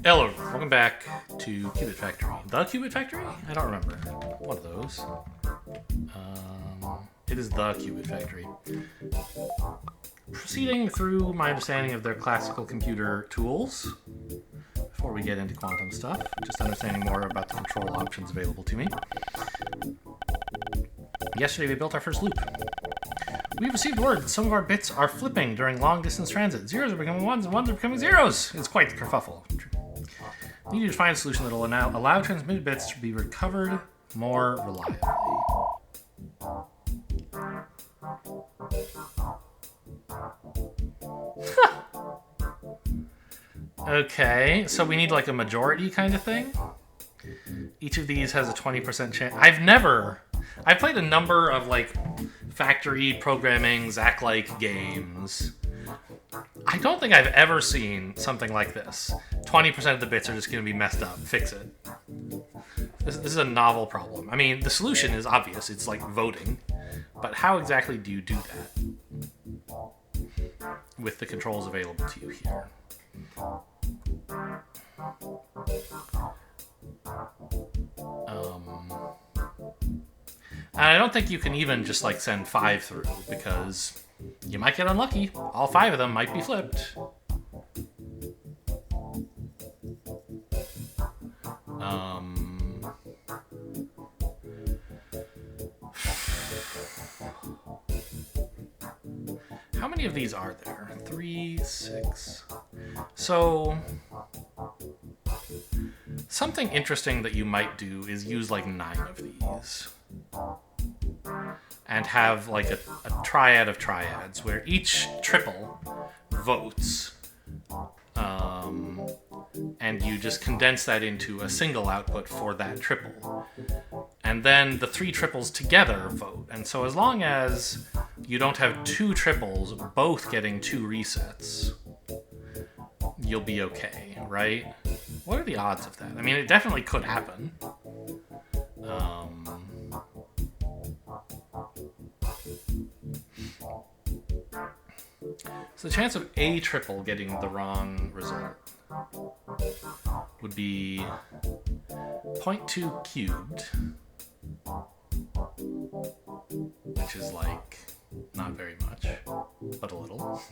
Hello, welcome back to Qubit Factory. The Qubit Factory? I don't remember. One of those. It is the Qubit Factory. Proceeding through my understanding of their classical computer tools, before we get into quantum stuff, just understanding more about the control options available to me. Yesterday we built our first loop. We've received word that some of our bits are flipping during long-distance transit. Zeros are becoming ones, and ones are becoming zeros. It's quite the kerfuffle. We need to find a solution that will allow transmitted bits to be recovered more reliably. Okay, so we need like a majority kind of thing. Each of these has a 20% chance. I've played a number of like factory programming Zack-like games. I don't think I've ever seen something like this. 20% of the bits are just going to be messed up. Fix it. This is a novel problem. I mean, the solution is obvious. It's like voting. But how exactly do you do that with the controls available to you here? And I don't think you can even just like send 5 through, because you might get unlucky. All 5 of them might be flipped. How many of these are there? 3, 6. So something interesting that you might do is use like 9 of these. And have like a triad of triads where each triple votes, and you just condense that into a single output for that triple. And then the 3 triples together vote. And so as long as you don't have 2 triples both getting 2 resets, you'll be okay, right? What are the odds of that? I mean, it definitely could happen. So the chance of a triple getting the wrong result would be 0.2 cubed, which is like not very much, but a little,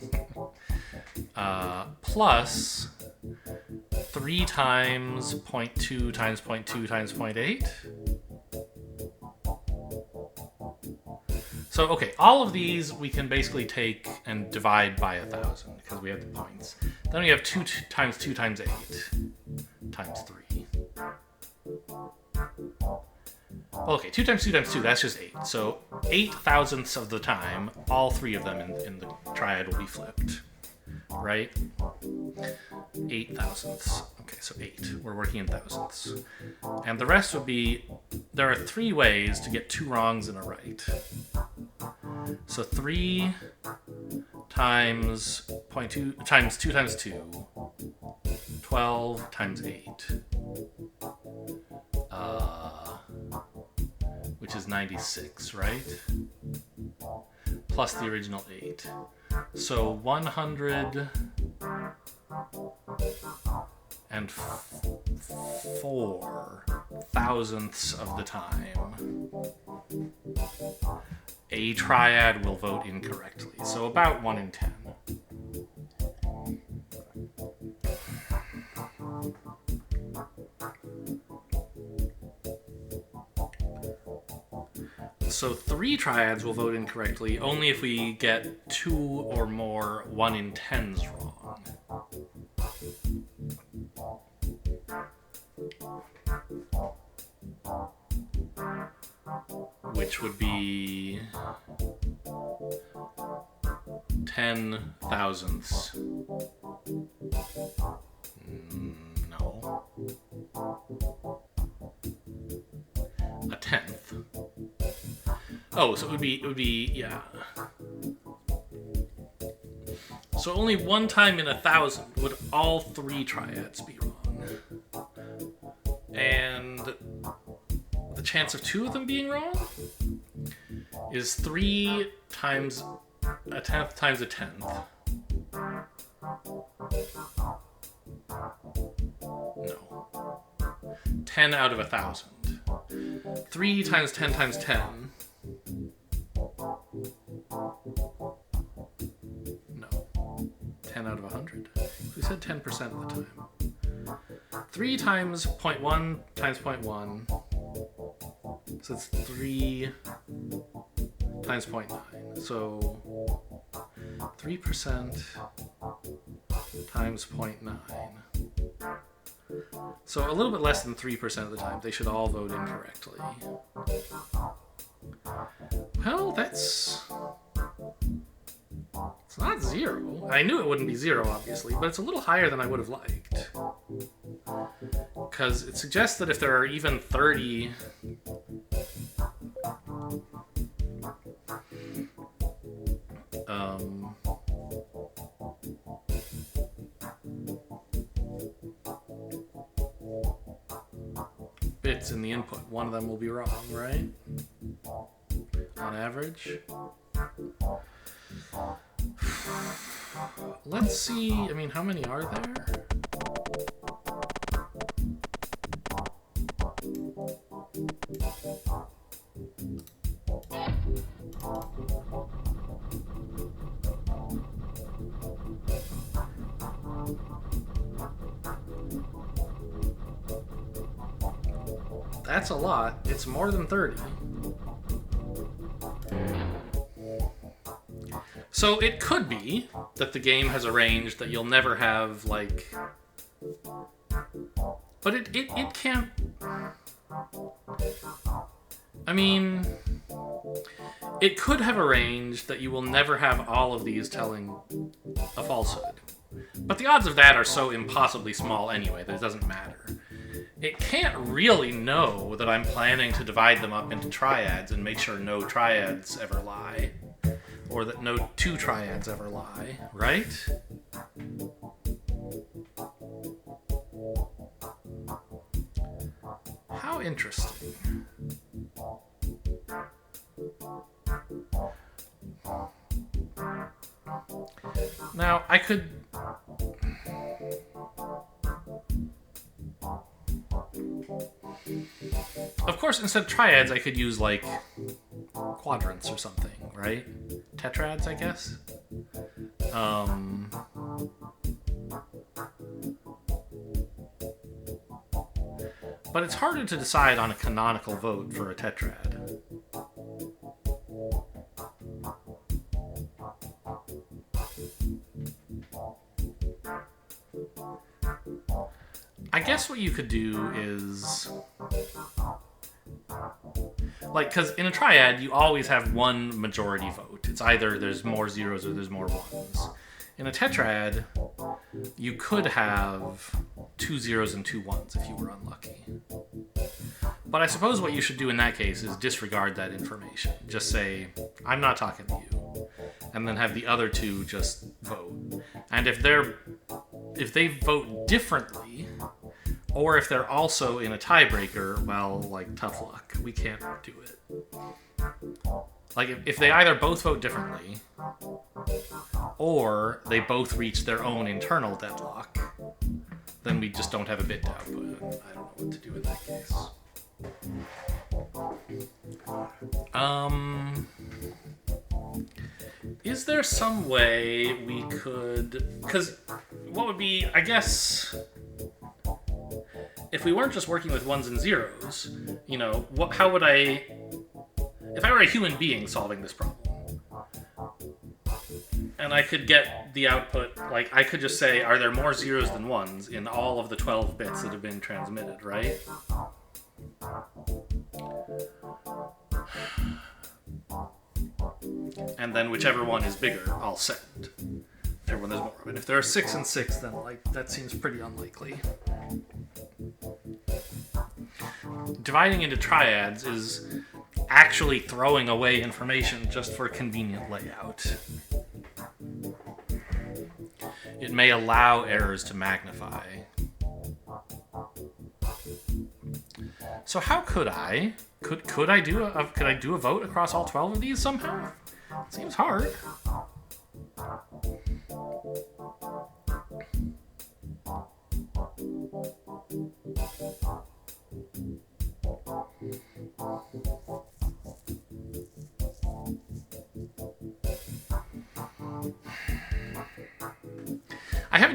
plus 3 times 0.2 times 0.2 times 0.8. So, okay, all of these we can basically take and divide by 1,000 because we have the points. Then we have 2 times 2 times 8 times 3. Okay, 2 times 2 times 2, that's just 8. So 8 thousandths of the time, all 3 of them in the triad will be flipped, right? 8 thousandths. Okay, so 8. We're working in thousandths. And the rest would be, there are 3 ways to get 2 wrongs and a right. So 3 times 0.2 times 2 times 2, 12 times 8, which is 96, right? Plus the original 8. So 104 thousandths of the time, a triad will vote incorrectly. So about 1 in 10. So 3 triads will vote incorrectly only if we get 2 or more 1 in 10s wrong. Which would be 10 thousandths. No. A tenth. Oh, so it would be, yeah. So only 1 time in 1,000 would all 3 triads be wrong. And the chance of 2 of them being wrong is 3 times a tenth times a tenth. 10 out of 1,000. 3 times 10 times 10. No. 10 out of 100. We said 10% of the time. 3 times 0.1 times 0.1. So it's 3 times 0.9. So 3% times 0.9. So a little bit less than 3% of the time, they should all vote incorrectly. Well, it's not 0. I knew it wouldn't be 0, obviously, but it's a little higher than I would have liked. Because it suggests that if there are even 30... bits in the input, one of them will be wrong, right? On average. Let's see, I mean, how many are there? That's a lot. It's more than 30. So it could be that the game has arranged that you'll never have, like... But it can't... I mean... It could have arranged that you will never have all of these telling a falsehood. But the odds of that are so impossibly small anyway that it doesn't matter. It can't really know that I'm planning to divide them up into triads and make sure no triads ever lie. Or that no two triads ever lie, right? How interesting. Now, I could... Of course, instead of triads, I could use, like, quadrants or something, right? Tetrads, I guess? But it's harder to decide on a canonical vote for a tetrad. I guess what you could do is... Like, because in a triad, you always have one majority vote. It's either there's more zeros or there's more ones. In a tetrad, you could have 2 zeros and 2 ones if you were unlucky. But I suppose what you should do in that case is disregard that information. Just say, I'm not talking to you. And then have the other two just vote. And if they vote differently, or if they're also in a tiebreaker, well, like, tough luck. We can't do it. Like, if they either both vote differently, or they both reach their own internal deadlock, then we just don't have a bit to output. I don't know what to do in that case. Is there some way we could... Because what would be, I guess... If we weren't just working with ones and zeros, you know, how would I... If I were a human being solving this problem, and I could get the output, like, I could just say, are there more zeros than ones in all of the 12 bits that have been transmitted, right? And then whichever one is bigger, I'll send. Everyone there's more of it. If there are 6 and 6, then, like, that seems pretty unlikely. Dividing into triads is actually throwing away information just for convenient layout. It may allow errors to magnify. So how could I? Could I do a vote across all 12 of these somehow? Seems hard.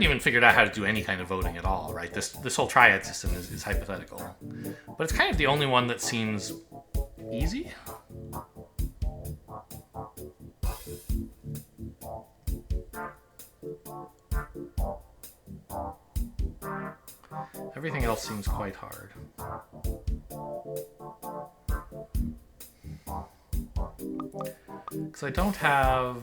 haven't even figured out how to do any kind of voting at all, right? This whole triad system is hypothetical. But it's kind of the only one that seems easy. Everything else seems quite hard. Because I don't have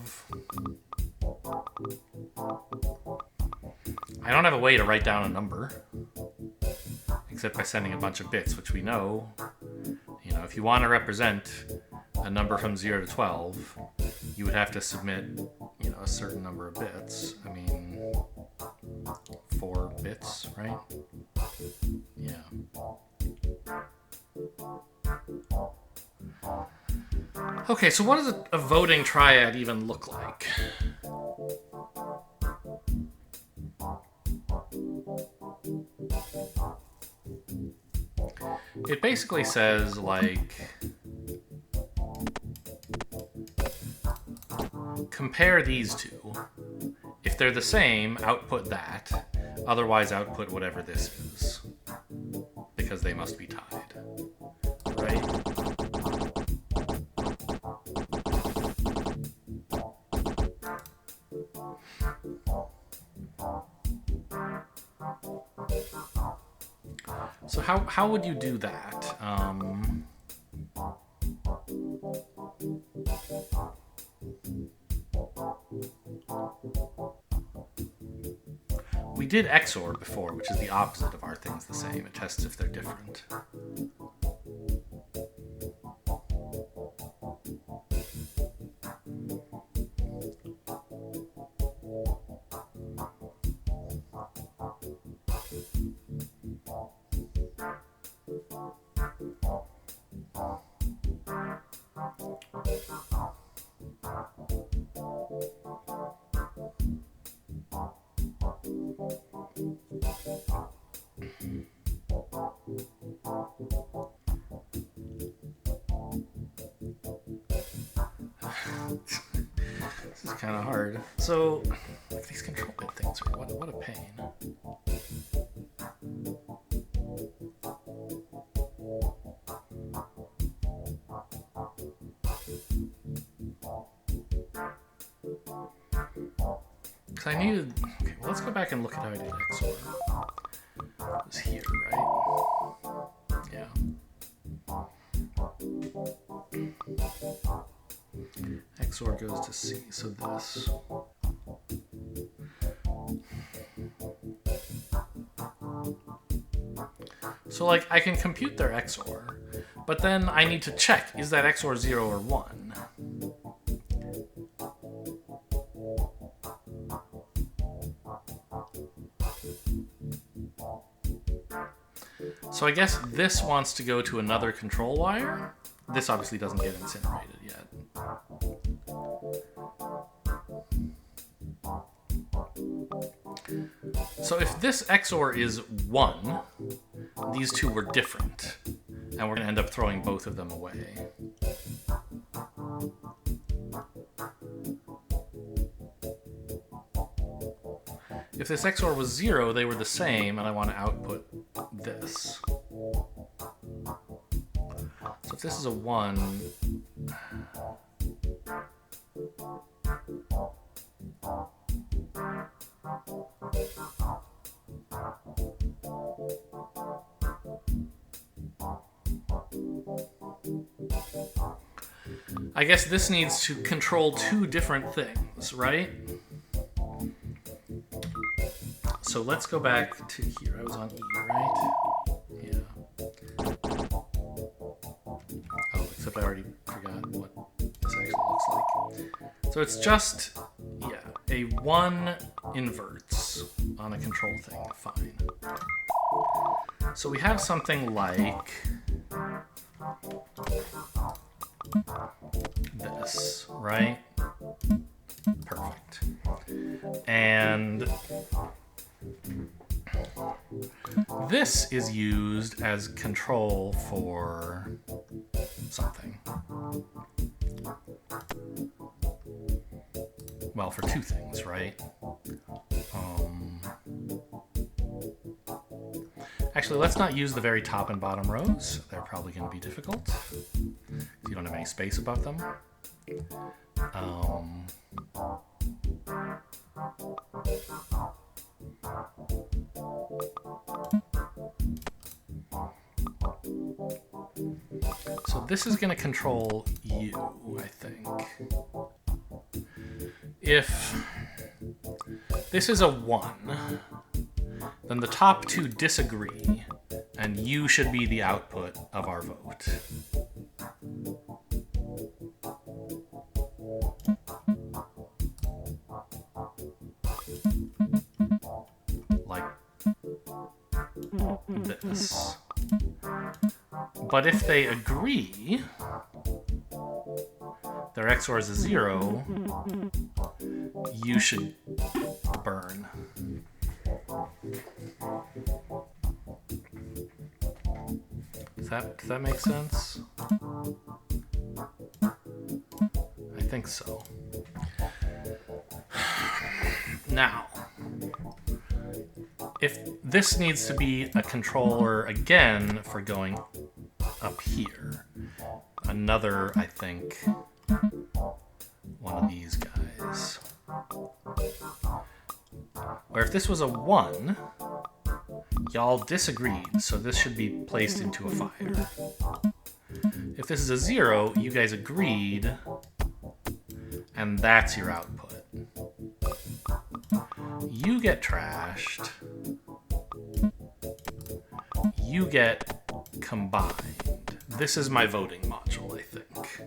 a way to write down a number, except by sending a bunch of bits, which we know, if you want to represent a number from 0 to 12, you would have to submit, a certain number of bits. I mean, 4 bits, right? Yeah. Okay, so what does a voting triad even look like? It basically says, like, compare these two. If they're the same, output that. Otherwise, output whatever this is. Because they must be tied. Right? So how would you do that? We did XOR before, which is the opposite of are things the same. It tests if they're different. This is kind of hard. So, these control bit things are what a pain. Because I needed. Okay, well, let's go back and look at how I did XOR. It was here, right? Yeah. XOR goes to C, so this. So, like, I can compute their XOR, but then I need to check, is that XOR 0 or 1? So I guess this wants to go to another control wire. This obviously doesn't get incinerated yet. So if this XOR is 1, these two were different, and we're going to end up throwing both of them away. If this XOR was 0, they were the same, and I want to output this. So if this is a 1... I guess this needs to control two different things, right? So let's go back to here. I was on E, right? Yeah. Oh, except I already forgot what this actually looks like. So it's just, yeah, a 1 inverts on a control thing. Fine. So we have something like this, right? Perfect. And this is used as control for something. Well, for two things, right? Actually, let's not use the very top and bottom rows. They're probably going to be difficult. You don't have any space above them. So this is going to control you, I think. If this is a 1, then the top two disagree, and you should be the output of our vote. Like this. But if they agree, their XOR is a 0, you should burn. Does that make sense? I think so. Now, if this needs to be a controller again for going up here, another, I think, one of these guys. Where if this was a 1, y'all disagreed, so this should be placed into a fire. If this is a 0, you guys agreed, and that's your output. You get trashed. You get combined. This is my voting module, I think.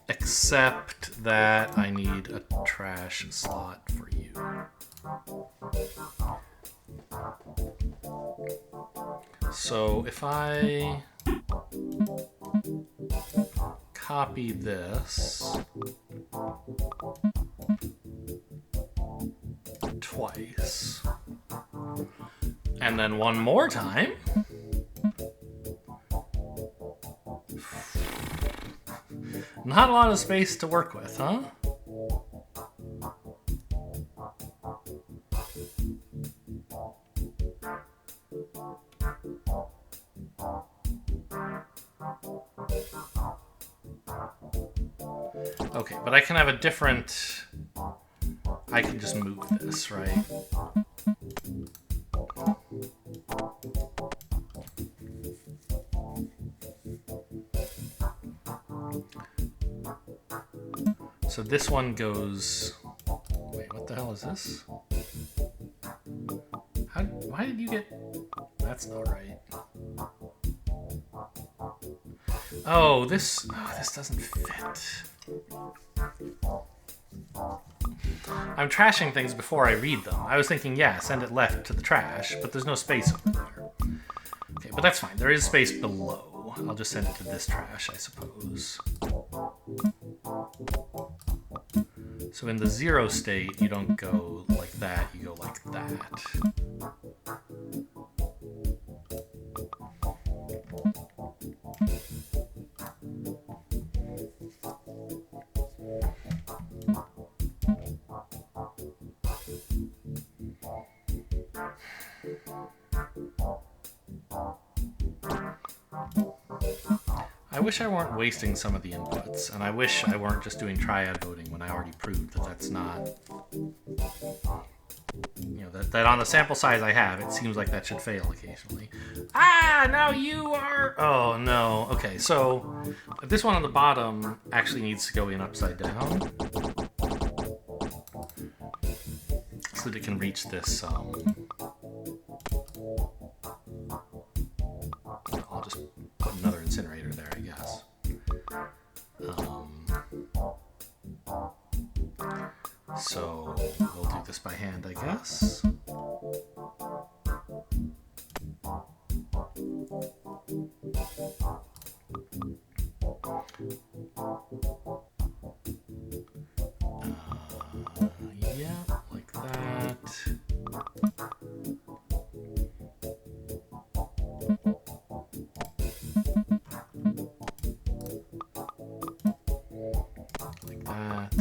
Except that I need a trash slot for you. So if I copy this twice, and then one more time, not a lot of space to work with, huh? Okay, but I can have a different... I can just move this, right? So this one goes... Wait, what the hell is this? Why did you get... That's not right. Oh, this doesn't fit. I'm trashing things before I read them. I was thinking, yeah, send it left to the trash, but there's no space over there. Okay, but that's fine. There is space below. I'll just send it to this trash, I suppose. So in the 0 state, you don't go like that, you go like that. I wish I weren't wasting some of the inputs, and I wish I weren't just doing triad voting when I already proved that that's not... You know, that on the sample size I have, it seems like that should fail occasionally. Ah, now you are... Oh, no. Okay, so this one on the bottom actually needs to go in upside down so that it can reach this... I'll just put another incinerator there, I guess. So we'll do this by hand, I guess. Yeah, like that. Like that.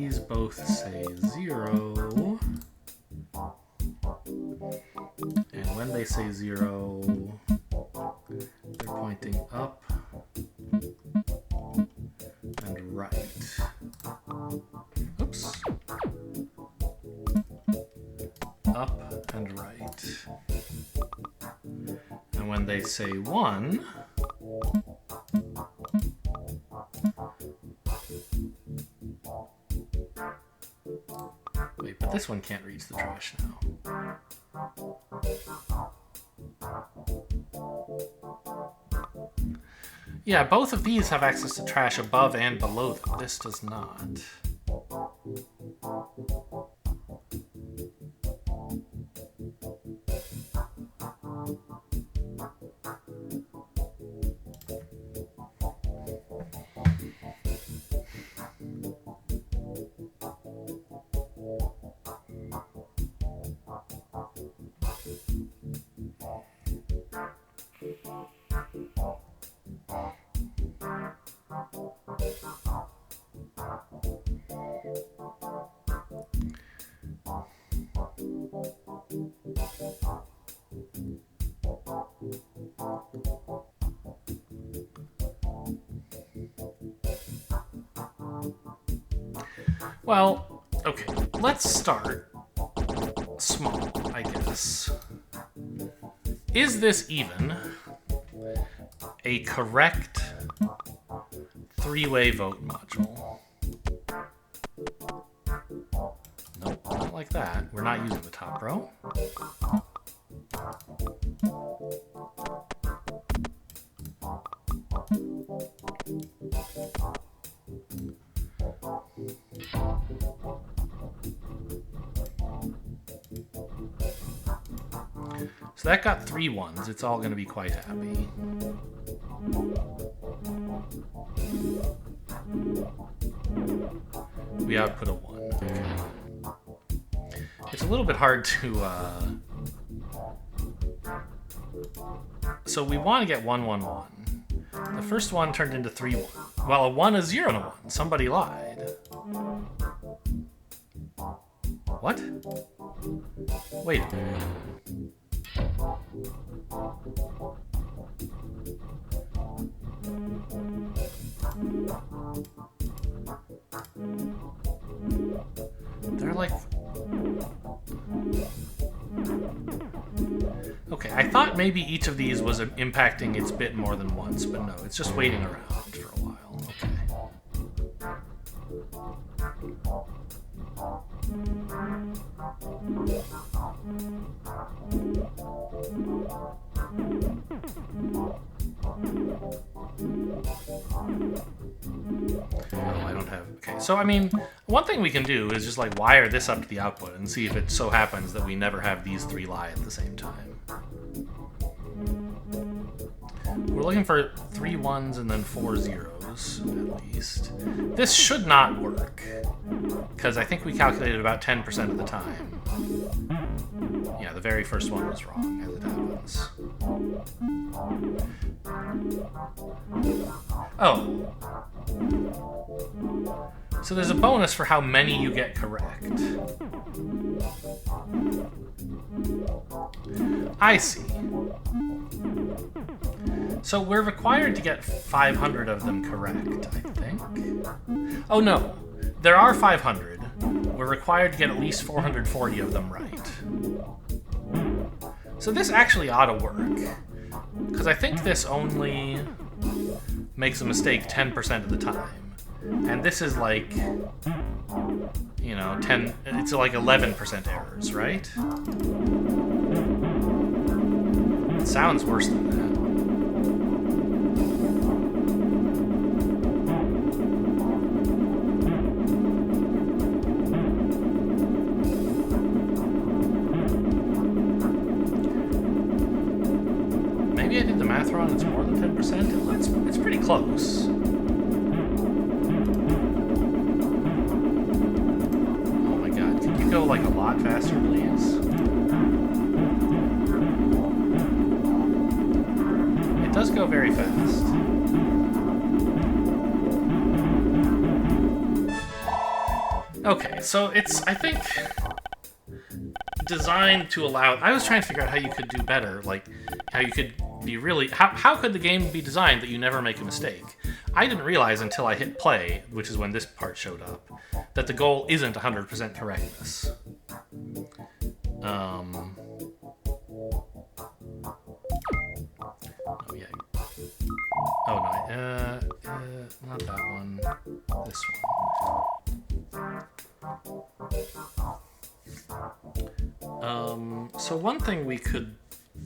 these both say 0, and when they say 0, they're pointing up and right. Oops. Up and right. And when they say 1, wait, but this one can't reach the trash now. Yeah, both of these have access to trash above and below them. This does not. Well, okay, let's start small, I guess. Is this even a correct three-way vote module? Nope, not like that. We're not using the top row. So that got 3 1s. It's all going to be quite happy. We output a 1. Okay. It's a little bit hard to... So we want to get 1 1 1. The first one turned into 3 1. Well, a 1 is 0 and a 1. Somebody lied. What? Wait a minute. They're like... Okay, I thought maybe each of these was impacting its bit more than once, but no, it's just waiting around for a while. Oh, I don't have... Okay, so I mean, one thing we can do is just like wire this up to the output and see if it so happens that we never have these 3 lie at the same time. We're looking for 3 1s and then 4 0s, at least. This should not work, because I think we calculated about 10% of the time. Yeah, the very first one was wrong, as it happens. Oh. So there's a bonus for how many you get correct. I see. So we're required to get 500 of them correct, I think. Oh no, there are 500. We're required to get at least 440 of them right. So this actually ought to work, because I think this only makes a mistake 10% of the time. And this is like, you know, 10, it's like 11% errors, right? It sounds worse than that. Maybe I did the math wrong, it's more than 10%? It's pretty close. Oh my god, can you go like a lot faster, please? It does go very fast. Okay, so it's, I think, designed to allow... I was trying to figure out how you could do better, like, how you could be really... How could the game be designed that you never make a mistake? I didn't realize until I hit play, which is when this part showed up, that the goal isn't 100% correctness. Oh, yeah. Oh, no. Not that one. This one. So one thing we could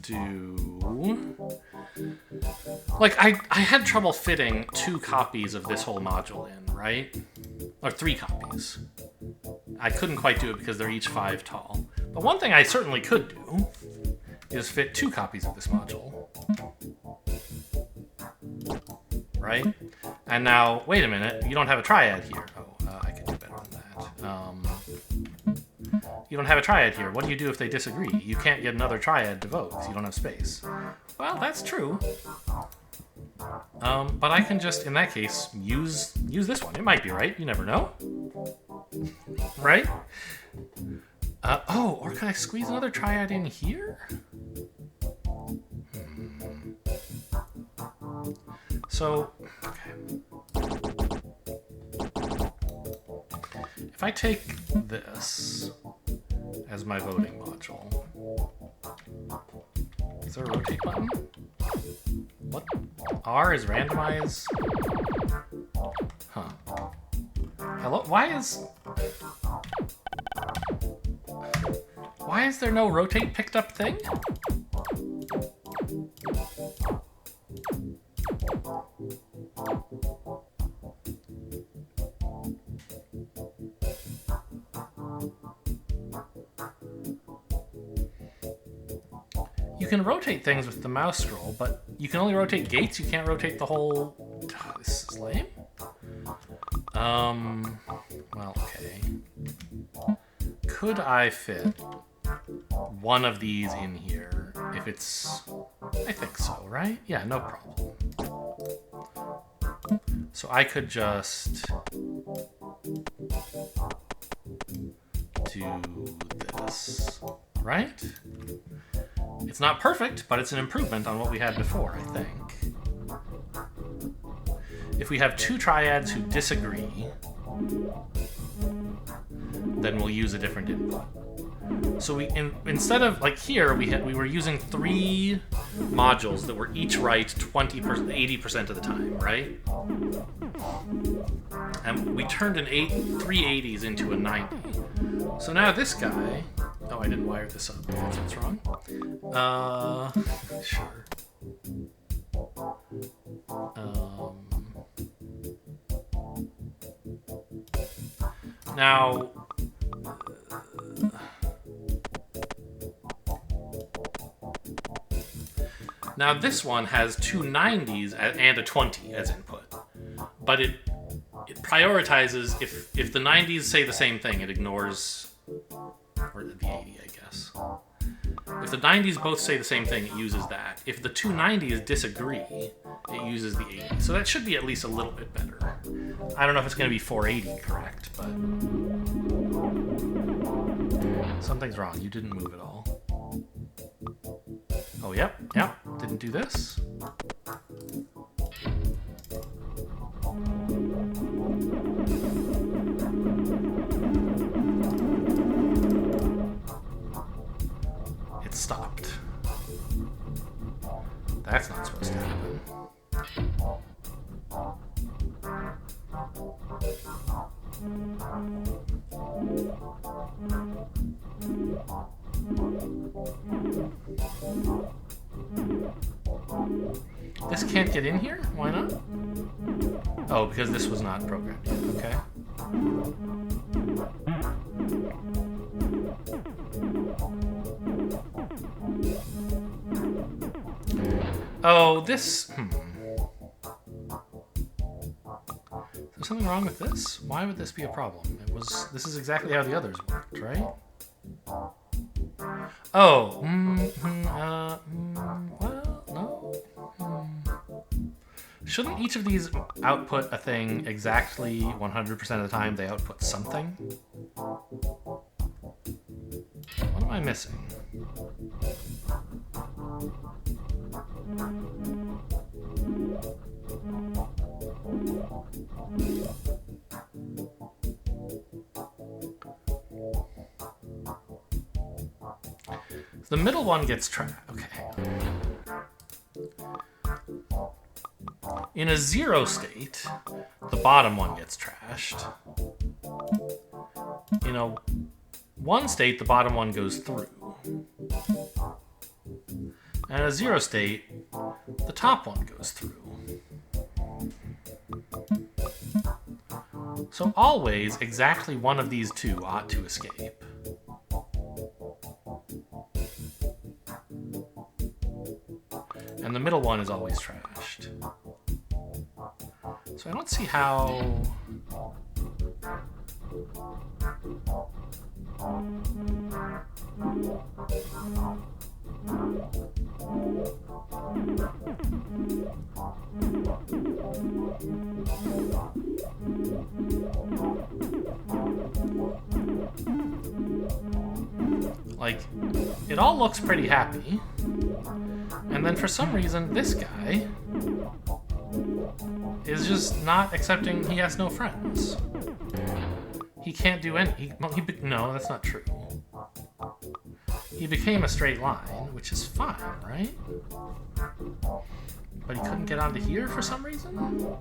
do... Like, I had trouble fitting 2 copies of this whole module in, right? Or 3 copies. I couldn't quite do it because they're each 5 tall. But one thing I certainly could do is fit 2 copies of this module. Right? And now, wait a minute, you don't have a triad here. Oh, I could do better than that. You don't have a triad here. What do you do if they disagree? You can't get another triad to vote because you don't have space. Well, that's true. But I can just, in that case, use this one. It might be right. You never know. Right? Oh, or can I squeeze another triad in here? So, okay. If I take this as my voting module, is there a rotate button? What? R is randomize? Huh. Hello? Why is there no rotate picked up thing? You can rotate things with the mouse scroll, but you can only rotate gates, you can't rotate the whole... Oh, this is lame. Well, okay. Could I fit one of these in here if it's... I think so, right? Yeah, no problem. So I could just do this, right? It's not perfect, but it's an improvement on what we had before, I think. If we have 2 triads who disagree, then we'll use a different input. So we, instead of, like here, we were using 3 modules that were each right 20%, 80% of the time, right? And we turned 3 80s into a 90. So now this guy... Oh, I didn't wire this up. That's what's wrong. Sure. Now... Now this one has 2 90s and a 20 as input. But it prioritizes, if the 90s say the same thing, it ignores... Or the 80, I guess. If the 90s both say the same thing, it uses that. If the 2 90s disagree, it uses the 80. So that should be at least a little bit better. I don't know if it's going to be 480 correct, but... Something's wrong. You didn't move at all. Oh, yep. Didn't do this. Stopped. That's not supposed to happen. This can't get in here? Why not? Oh, because this was not programmed yet. Okay. Oh, this... Is there something wrong with this? Why would this be a problem? This is exactly how the others worked, right? Oh, well, no. Shouldn't each of these output a thing exactly 100% of the time they output something? missing? The middle one gets trapped. Okay. In a 0 state, the bottom one gets trashed. In a 1 state, the bottom one goes through. And in a 0 state, the top one goes through. So always, exactly one of these two ought to escape. And the middle one is always trashed. So I don't see how... Like, it all looks pretty happy. And then for some reason, this guy is just not accepting he has no friends. He can't do any... no, that's not true. He became a straight line, which is fine, right? But he couldn't get onto here for some reason?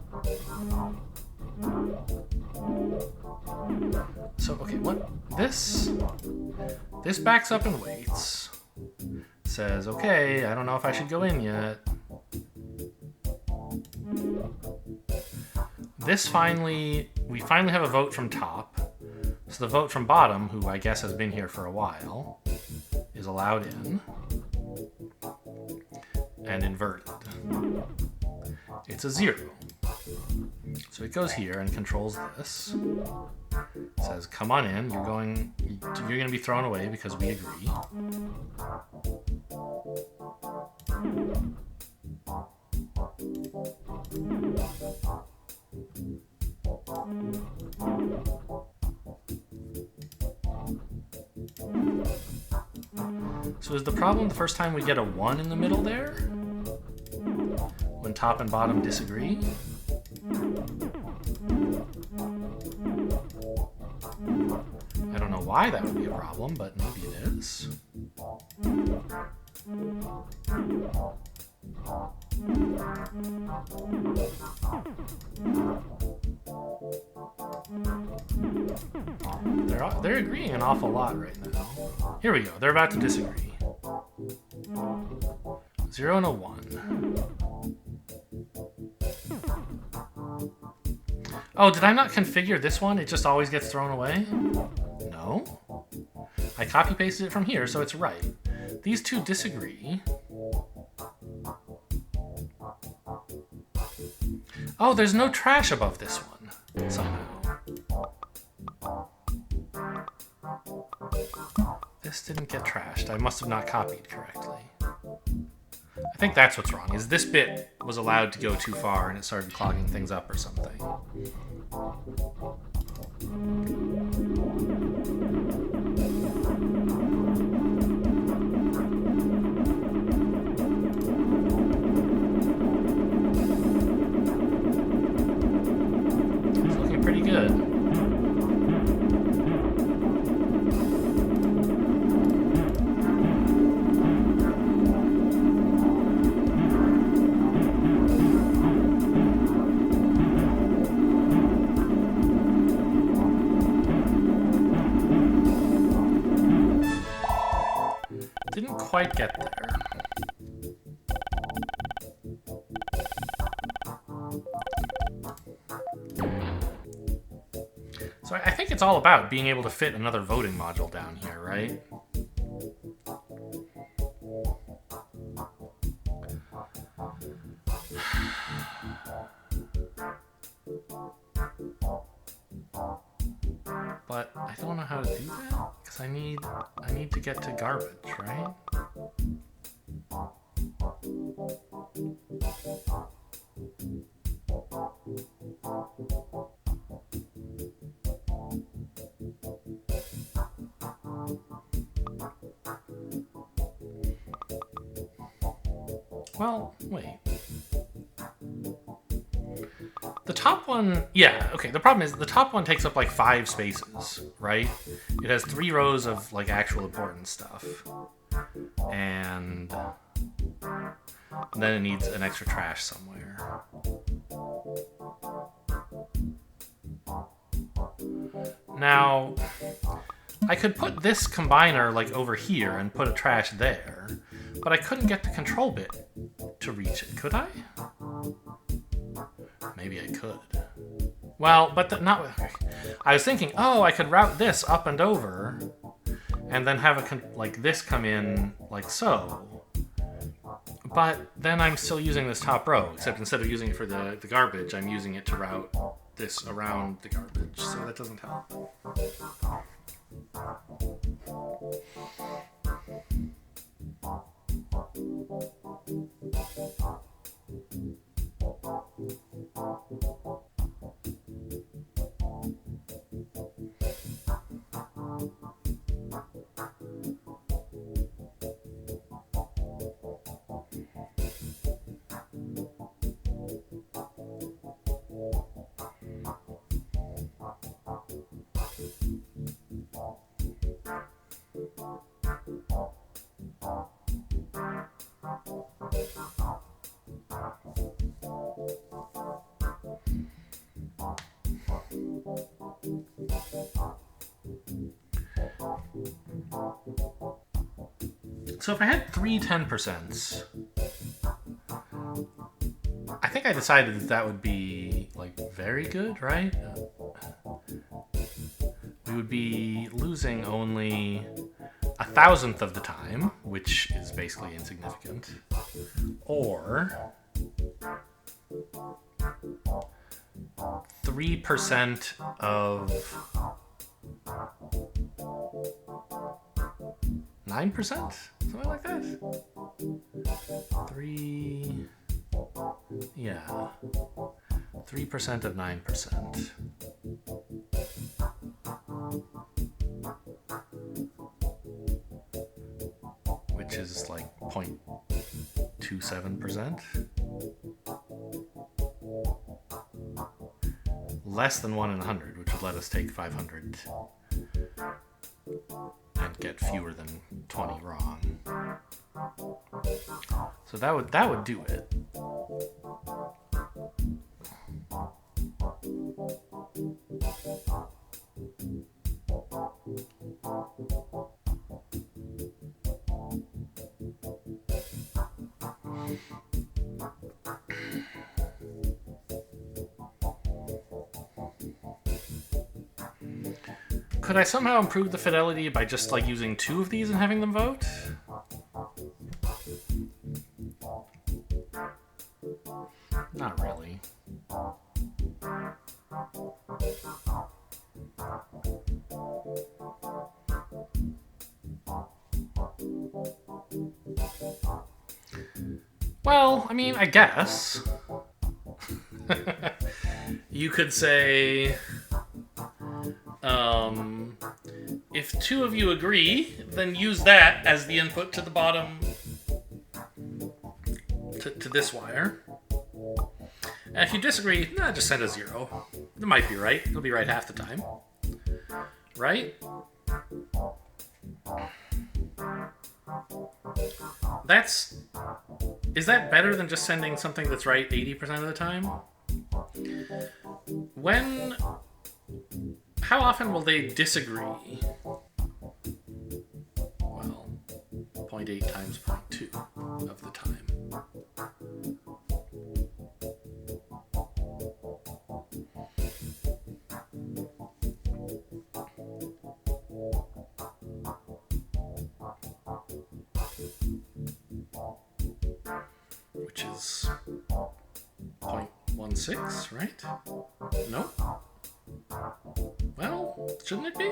So, okay, what? This backs up and waits. Says, okay, I don't know if I should go in yet. We finally have a vote from top. So the vote from bottom, who I guess has been here for a while, is allowed in. And inverted. It's a 0. So it goes here and controls this. Says, come on in, you're going to be thrown away because we agree. So is the problem the first time we get a 1 in the middle there? When top and bottom disagree? I don't know why that would be a problem, but maybe it is. They're agreeing an awful lot right now. Here we go. They're about to disagree. 0 and a 1. Oh, did I not configure this one? It just always gets thrown away? No. I copy-pasted it from here, so it's right. These two disagree. Oh, there's no trash above this one, somehow. This didn't get trashed. I must have not copied correctly. I think that's what's wrong, is this bit was allowed to go too far and it started clogging things up or something. It's looking pretty good. Didn't quite get there. So I think it's all about being able to fit another voting module down here, right? But I don't know how to do that because I need to get to garbage, right? Well, wait. The top one, yeah, okay, the problem is the top one takes up like 5 spaces, right? It has 3 rows of like actual important stuff. And then it needs an extra trash somewhere. Now, I could put this combiner like over here and put a trash there, but I couldn't get the control bit to reach it, could I? Maybe I could. Well, but not. I was thinking, oh, I could route this up and over, and then have like this come in like so. But then I'm still using this top row, except instead of using it for the garbage, I'm using it to route this around the garbage, so that doesn't help. So if I had 3 10%, I think I decided that would be like very good, right? We would be losing only 1,000th of the time, which is basically insignificant, or 3% of 9%? Something like that? 3% of 9%. Which is like 0.27%. Less than 1 in 100, which would let us take 500 and get fewer than 20 wrong. So that would do it. Could I somehow improve the fidelity by just like using 2 of these and having them vote? Not really. Well, I mean, I guess. You could say, if 2 of you agree, then use that as the input to the bottom, to this wire. And if you disagree, just send a 0. It might be right. It'll be right half the time. Right? Is that better than just sending something that's right 80% of the time? How often will they disagree? Well, 0.8 times 0.2 of the time. Which is 0.16, right? No? Well, shouldn't it be?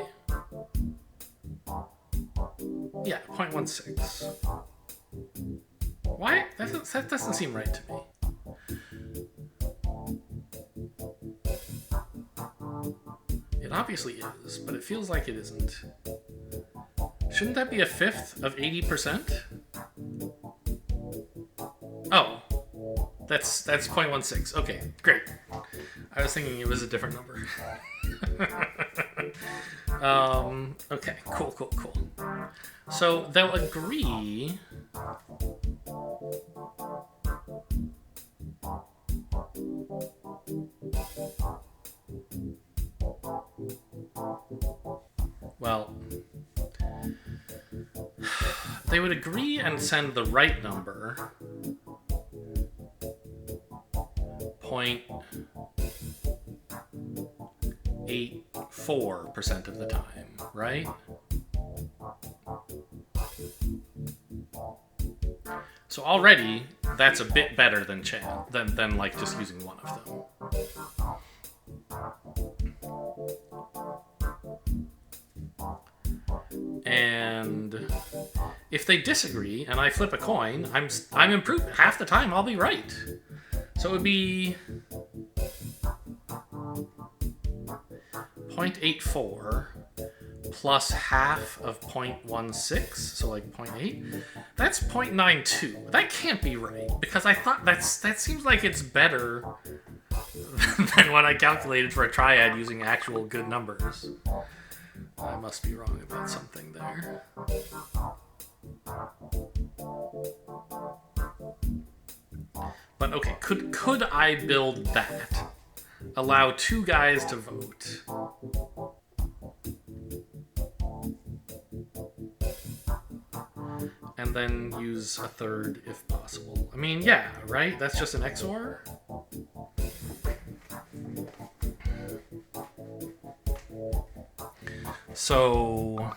Yeah, 0.16. Why? That doesn't seem right to me. It obviously is, but it feels like it isn't. Shouldn't that be 1/5 of 80%? Oh, That's 0.16. Okay, great. I was thinking it was a different number. Okay, cool. So they'll agree. Well, they would agree and send the right number 0.84% of the time, right? So already that's a bit better than than like just using one of them. And if they disagree and I flip a coin, I'm improved. Half the time I'll be right. So it would be 0.84 plus half of 0.16, so like 0.8. That's 0.92. That can't be right because I thought that seems like it's better than what I calculated for a triad using actual good numbers. I must be wrong about something there. But okay, could I build that? Allow two guys to vote. And then use a third if possible. I mean, yeah, right? That's just an XOR? So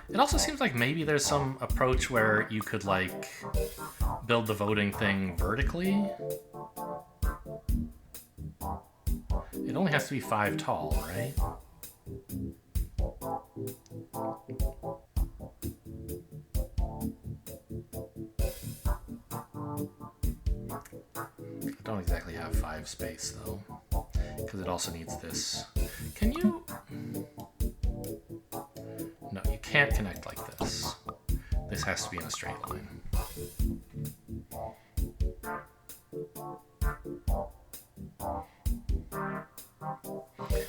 it also seems like maybe there's some approach where you could like build the voting thing vertically. It only has to be 5 tall, right? I don't exactly have 5 space though, because it also needs this. Can you? No, you can't connect like this. This has to be in a straight line.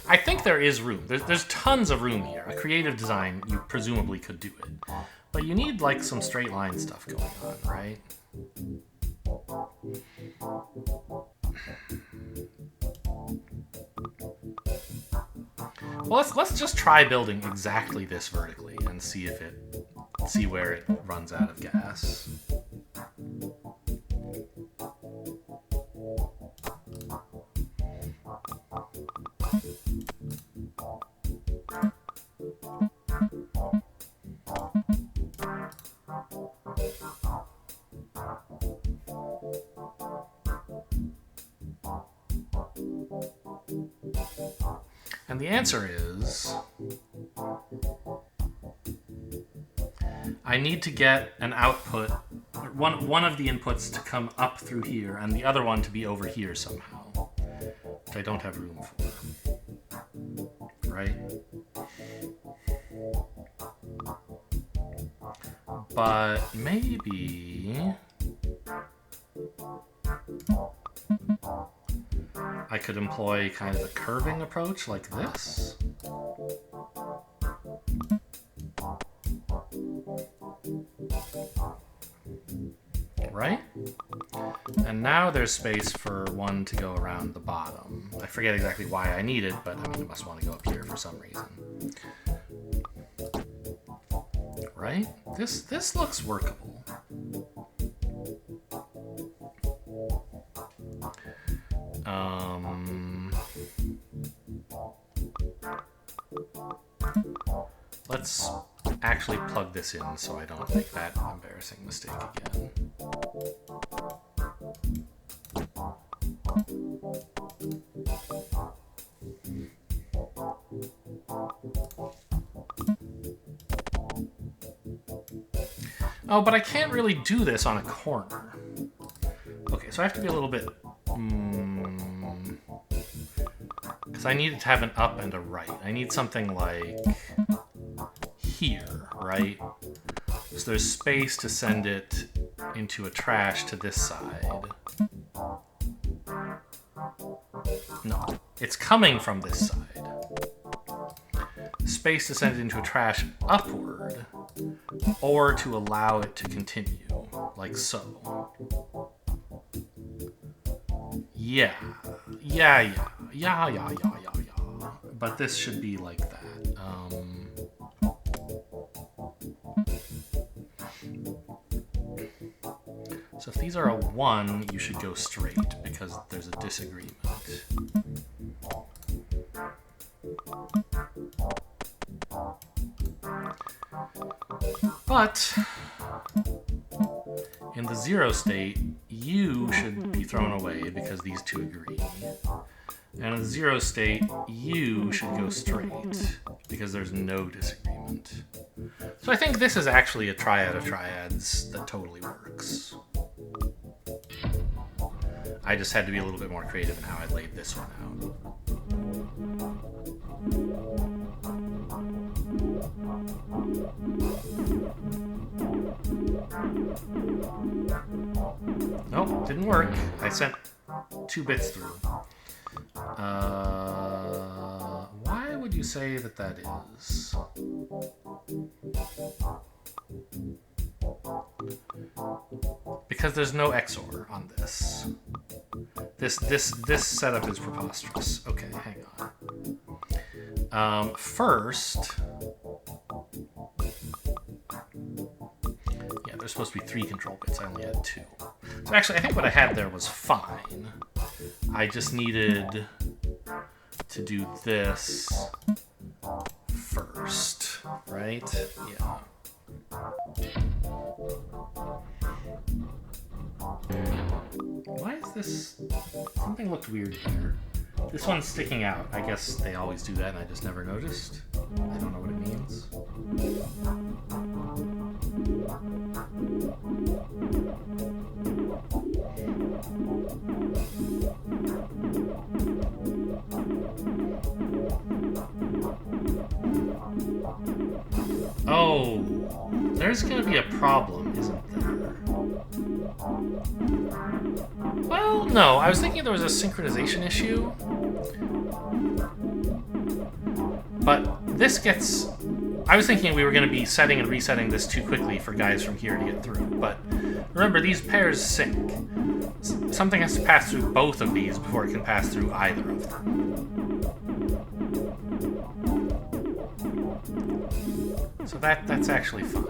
I think there is room. There's tons of room here. A creative design, you presumably could do it. But you need like some straight line stuff going on, right? Well, let's just try building exactly this vertically and see where it runs out of gas. And the answer is I need to get an output, one of the inputs to come up through here and the other one to be over here somehow, which I don't have room for, right? But maybe I could employ kind of a curving approach like this. Right? And now there's space for one to go around the bottom. I forget exactly why I need it, but I mean, it must want to go up here for some reason. Right? This looks workable. Let's actually plug this in so I don't make that embarrassing mistake again. Oh, but I can't really do this on a corner. Okay, so I have to be a little bit... because I need it to have an up and a right. I need something like... here, right? So there's space to send it into a trash to this side. No, it's coming from this side. Space to send it into a trash upward, or to allow it to continue, like so. Yeah. But this should be like that. So if these are a 1, you should go straight, because there's a disagreement. But in the 0 state, U should be thrown away because these two agree. And in the 0 state, U should go straight because there's no disagreement. So I think this is actually a triad of triads that totally works. I just had to be a little bit more creative in how I laid this one out. Nope, didn't work. I sent 2 bits through. Why would you say that that is? Because there's no XOR on this. This setup is preposterous. Okay, hang on. First, yeah, there's supposed to be 3 control bits. I only had 2. So actually, I think what I had there was fine. I just needed to do this first, right? Yeah. Why is this? Something looked weird here. This one's sticking out. I guess they always do that and I just never noticed. I don't know what it means. Oh, there's gonna be a problem, isn't there? Well, no, I was thinking there was a synchronization issue. But this gets... I was thinking we were going to be setting and resetting this too quickly for guys from here to get through. But remember, these pairs sync. Something has to pass through both of these before it can pass through either of them. So that's actually fine.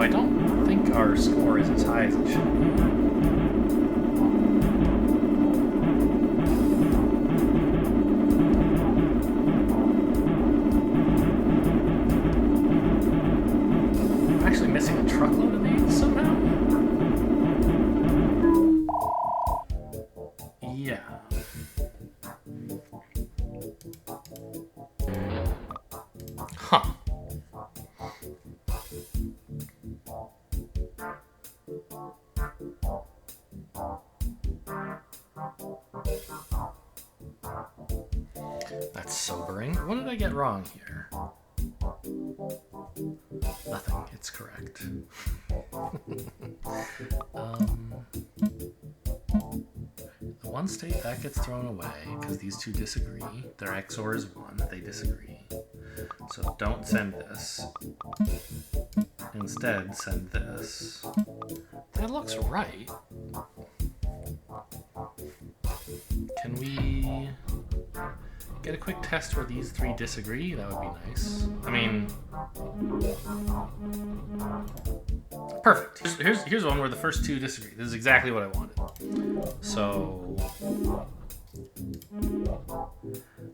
I don't think our score is as high as it should be. I'm actually missing a truckload of these somehow. Yeah. Huh. That's sobering. What did I get wrong here? Nothing. It's correct. The 1 state, that gets thrown away because these two disagree. Their XOR is 1. They disagree. So don't send this. Instead, send this. That looks right. Can we get a quick test where these 3 disagree? That would be nice. I mean... Perfect. Here's one where the first 2 disagree. This is exactly what I wanted. So...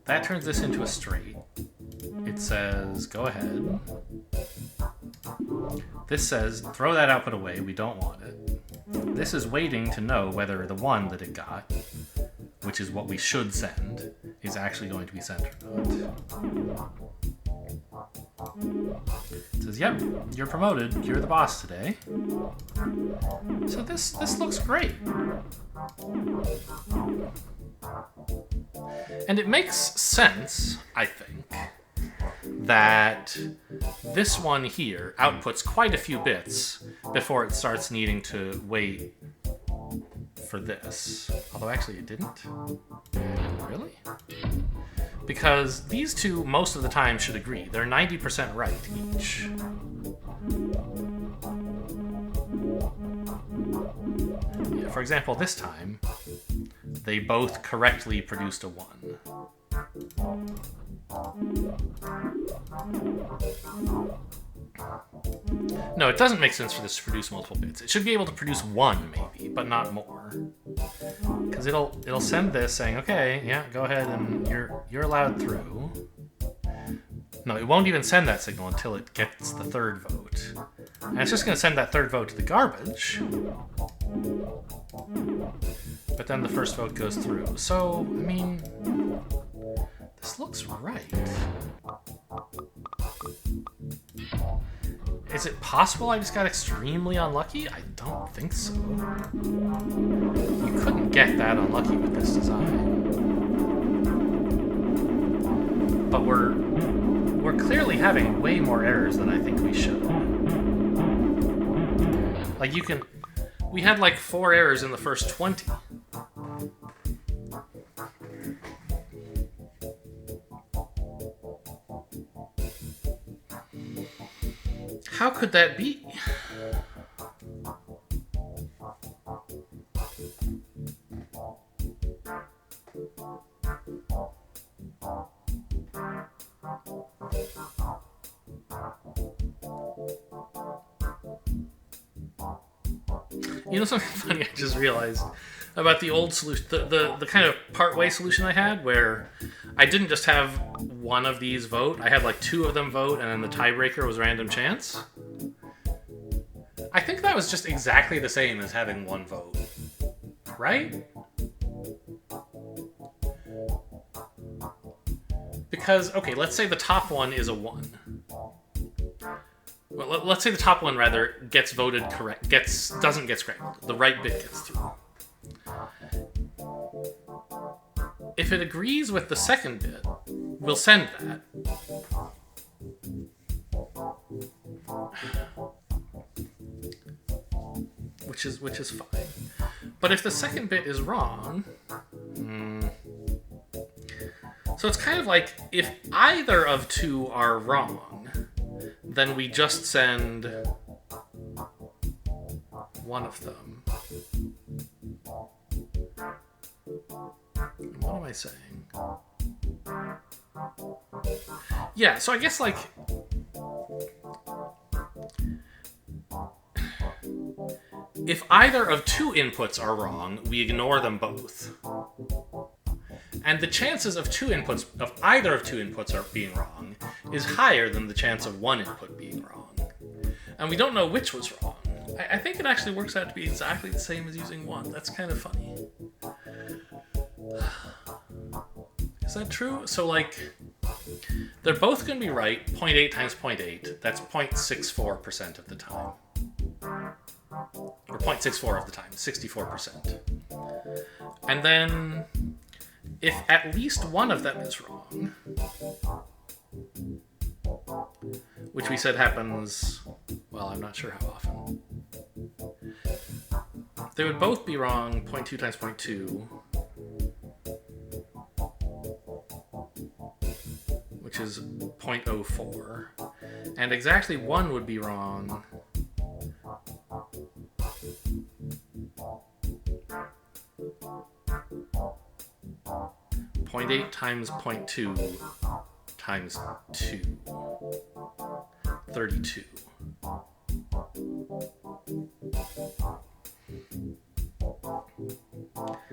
that turns this into a straight. It says, go ahead. This says, throw that output away. We don't want it. This is waiting to know whether the 1 that it got, which is what we should send, is actually going to be sent or not. It's says, yep, you're promoted. You're the boss today. So this looks great. And it makes sense, I think, that this one here outputs quite a few bits before it starts needing to wait for this. Although actually it didn't. Really? Because these two most of the time should agree. They're 90% right each. Yeah, for example, this time, they both correctly produced a 1. No, it doesn't make sense for this to produce multiple bits. It should be able to produce 1, maybe, but not more. Because it'll send this saying, okay, yeah, go ahead and you're allowed through. No, it won't even send that signal until it gets the third vote. And it's just going to send that third vote to the garbage. But then the first vote goes through. So, I mean, this looks right. Is it possible I just got extremely unlucky? I don't think so. You couldn't get that unlucky with this design. But we're clearly having way more errors than I think we should. Like we had like 4 errors in the first 20. How could that be? You know something funny I just realized about the old solution, the kind of part-way solution I had, where I didn't just have one of these vote, I had like 2 of them vote, and then the tiebreaker was random chance. I think that was just exactly the same as having 1 vote, right? Because, okay, let's say the top one is a 1. Well, let's say the top one, rather, gets voted correct, doesn't get scrambled. The right bit gets through. If it agrees with the second bit, we'll send that. Which is fine. But if the second bit is wrong... So it's kind of like, if either of 2 are wrong, then we just send one of them. What am I saying? Yeah, so I guess, like, if either of 2 inputs are wrong, we ignore them both. And the chances of either of two inputs are being wrong is higher than the chance of one input being wrong. And we don't know which was wrong. I think it actually works out to be exactly the same as using 1. That's kind of funny. Is that true? So, like, they're both going to be right. 0.8 times 0.8. That's 0.64% of the time. Or 0.64 of the time. 64%. And then, if at least one of them is wrong, which we said happens, well, I'm not sure how often. They would both be wrong 0.2 times 0.2, which is 0.04. And exactly 1 would be wrong 0.8 times 0.2 times 2. 32.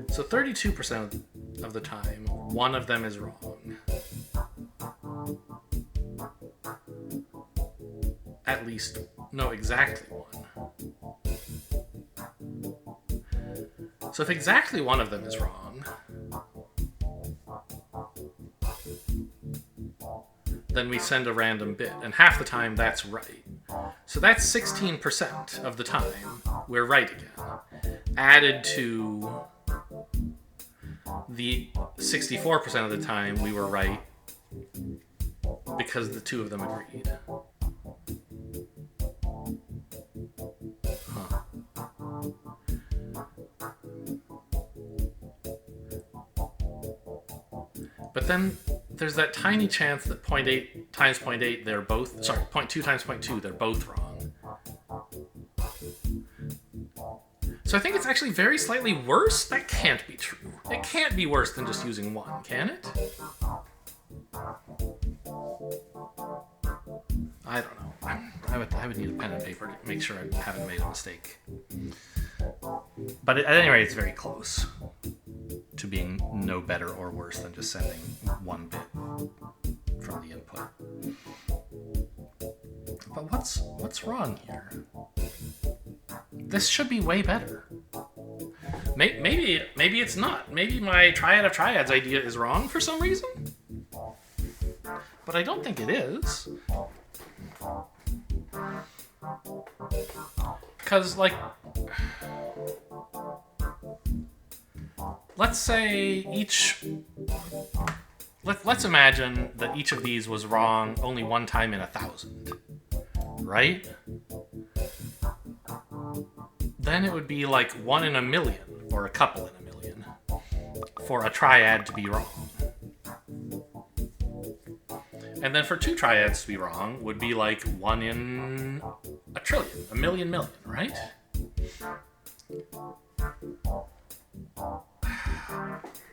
So 32% of the time, one of them is wrong. At least, no, exactly 1. So if exactly one of them is wrong, then we send a random bit, and half the time that's right. So that's 16% of the time we're right again. Added to the 64% of the time we were right because the two of them agreed. Huh. But then there's that tiny chance that 0.8 times 0.8, they're both, sorry, 0.2 times 0.2, they're both wrong. So I think it's actually very slightly worse. That can't be true. It can't be worse than just using 1, can it? I don't know. I would need a pen and paper to make sure I haven't made a mistake. But at any rate, it's very close to being no better or worse than just sending 1 bit from the input. But what's wrong here? This should be way better. Maybe it's not. Maybe my triad of triads idea is wrong for some reason. But I don't think it is. Because, like, let's say let's imagine that each of these was wrong only 1 time in 1,000, right? Then it would be like 1 in a million, or a couple in a million, for a triad to be wrong. And then for 2 triads to be wrong would be like 1 in a trillion, a million, right?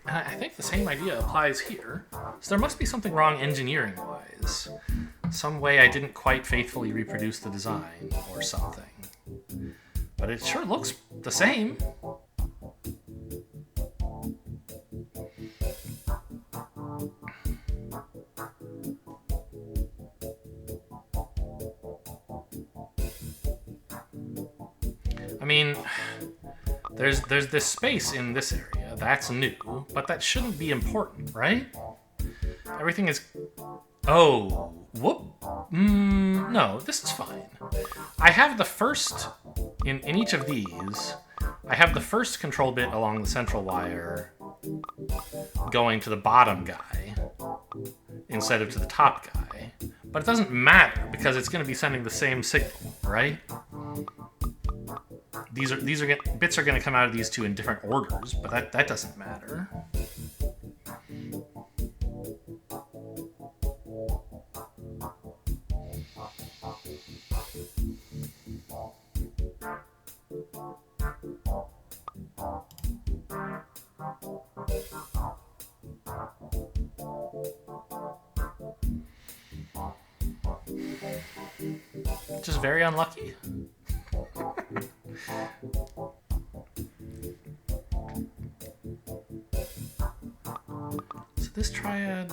And I think the same idea applies here. So there must be something wrong engineering-wise. Some way I didn't quite faithfully reproduce the design, or something. But it sure looks the same. I mean, there's this space in this area. That's new, but that shouldn't be important, right? Everything is... Oh, whoop. No, this is fine. I have the first... In each of these, I have the first control bit along the central wire going to the bottom guy instead of to the top guy. But it doesn't matter because it's going to be sending the same signal, right? Bits are going to come out of these two in different orders, but that doesn't matter. Just very unlucky. So this triad...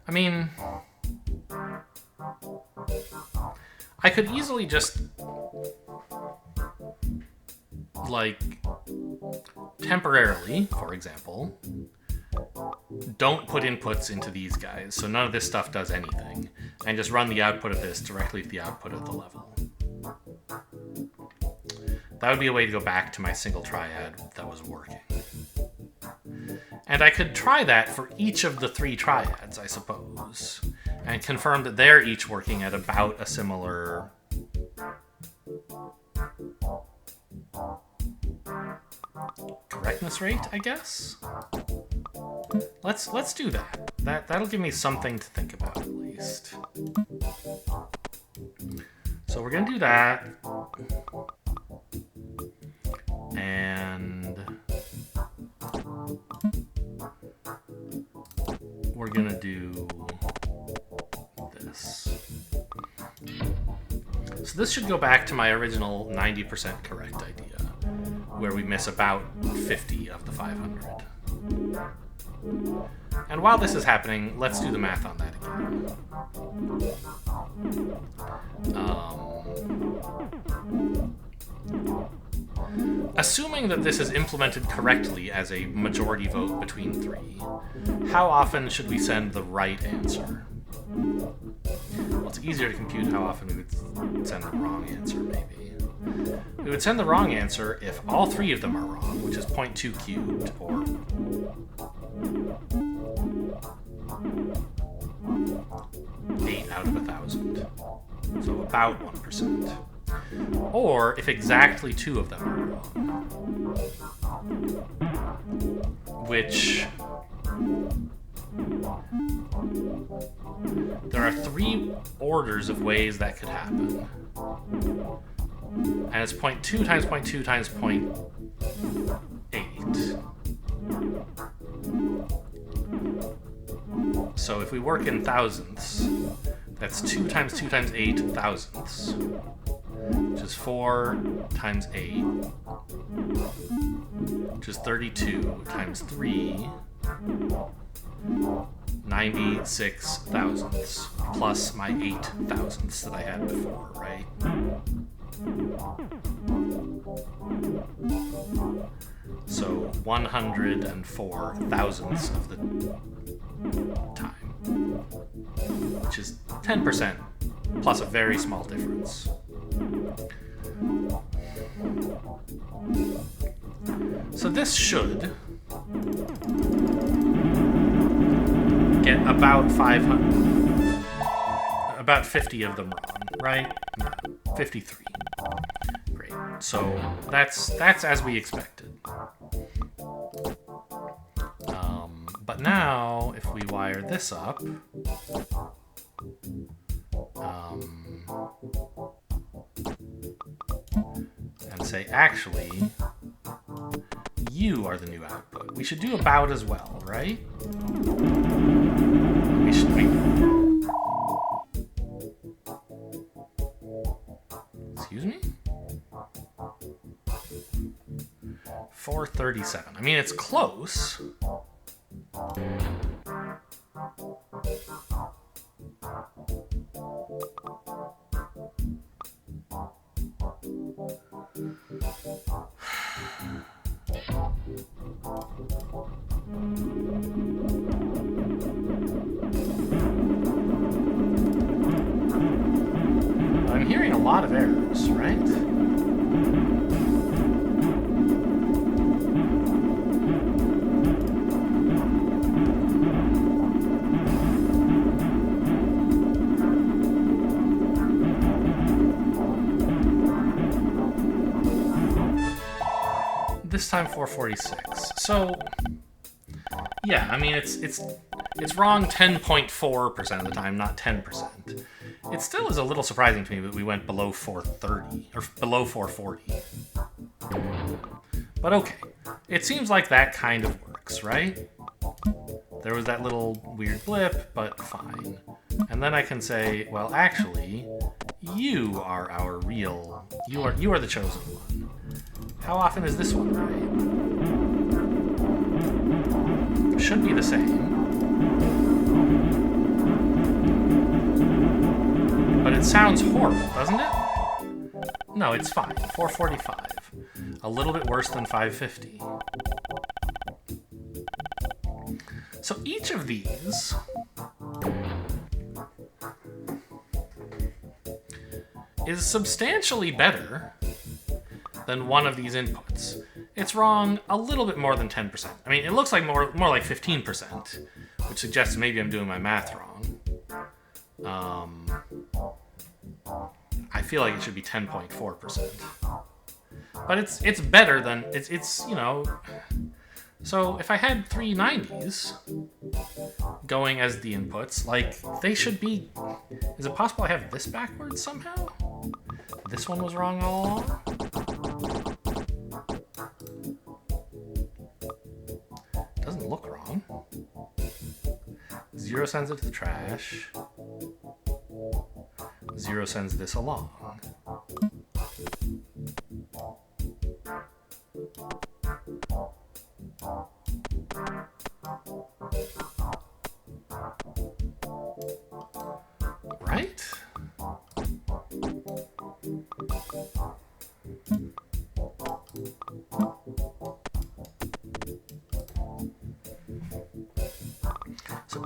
I mean... I could easily just, like, temporarily, for example, don't put inputs into these guys, so none of this stuff does anything, and just run the output of this directly to the output of the level. That would be a way to go back to my single triad that was working. And I could try that for each of the 3 triads, I suppose, and confirm that they're each working at about a similar correctness rate, I guess. Let's do that. That'll give me something to think about at least. So we're gonna do that, and we're gonna do this. So this should go back to my original 90% correct idea, where we miss about 50 of the 500. And while this is happening, let's do the math on that again. Assuming that this is implemented correctly as a majority vote between 3, how often should we send the right answer? Well, it's easier to compute how often we would send the wrong answer, maybe. We would send the wrong answer if all 3 of them are wrong, which is 0.2 cubed, or 8 out of 1,000. So about 1%. Or if exactly 2 of them are wrong, which there are 3 orders of ways that could happen. And it's 0.2 times 0.2 times 0.8. So if we work in thousandths, that's 2 times 2 times 8 thousandths, which is 4 times 8, which is 32 times 3, 96 thousandths, plus my 8 thousandths that I had before, right? So 104 thousandths of the time, which is 10% plus a very small difference. So this should get about 500, about 50 of them wrong, right? No, 53. Great. So that's as we expected. But now, if we wire this up, and say, actually, you are the new output. We should do about as well, right? We should. Excuse me? 437. I mean, it's close. I'm hearing a lot of errors, right? This time 446. So yeah, I mean it's wrong 10.4% of the time, not 10%. It still is a little surprising to me that we went below 430 or below 440. But okay, it seems like that kind of works, right? There was that little weird blip, but fine. And then I can say, well, actually, you are our real. You are the chosen one. How often is this one right? Should be the same. But it sounds horrible, doesn't it? No, it's fine. 445. A little bit worse than 550. So each of these is substantially better than one of these inputs. It's wrong a little bit more than 10%. I mean, it looks like more like 15%, which suggests maybe I'm doing my math wrong. I feel like it should be 10.4%. But it's better than it's you know. So if I had 3 90s going as the inputs, like they should be. Is it possible I have this backwards somehow? This one was wrong all along? Doesn't look wrong. 0 sends it to the trash. 0 sends this along.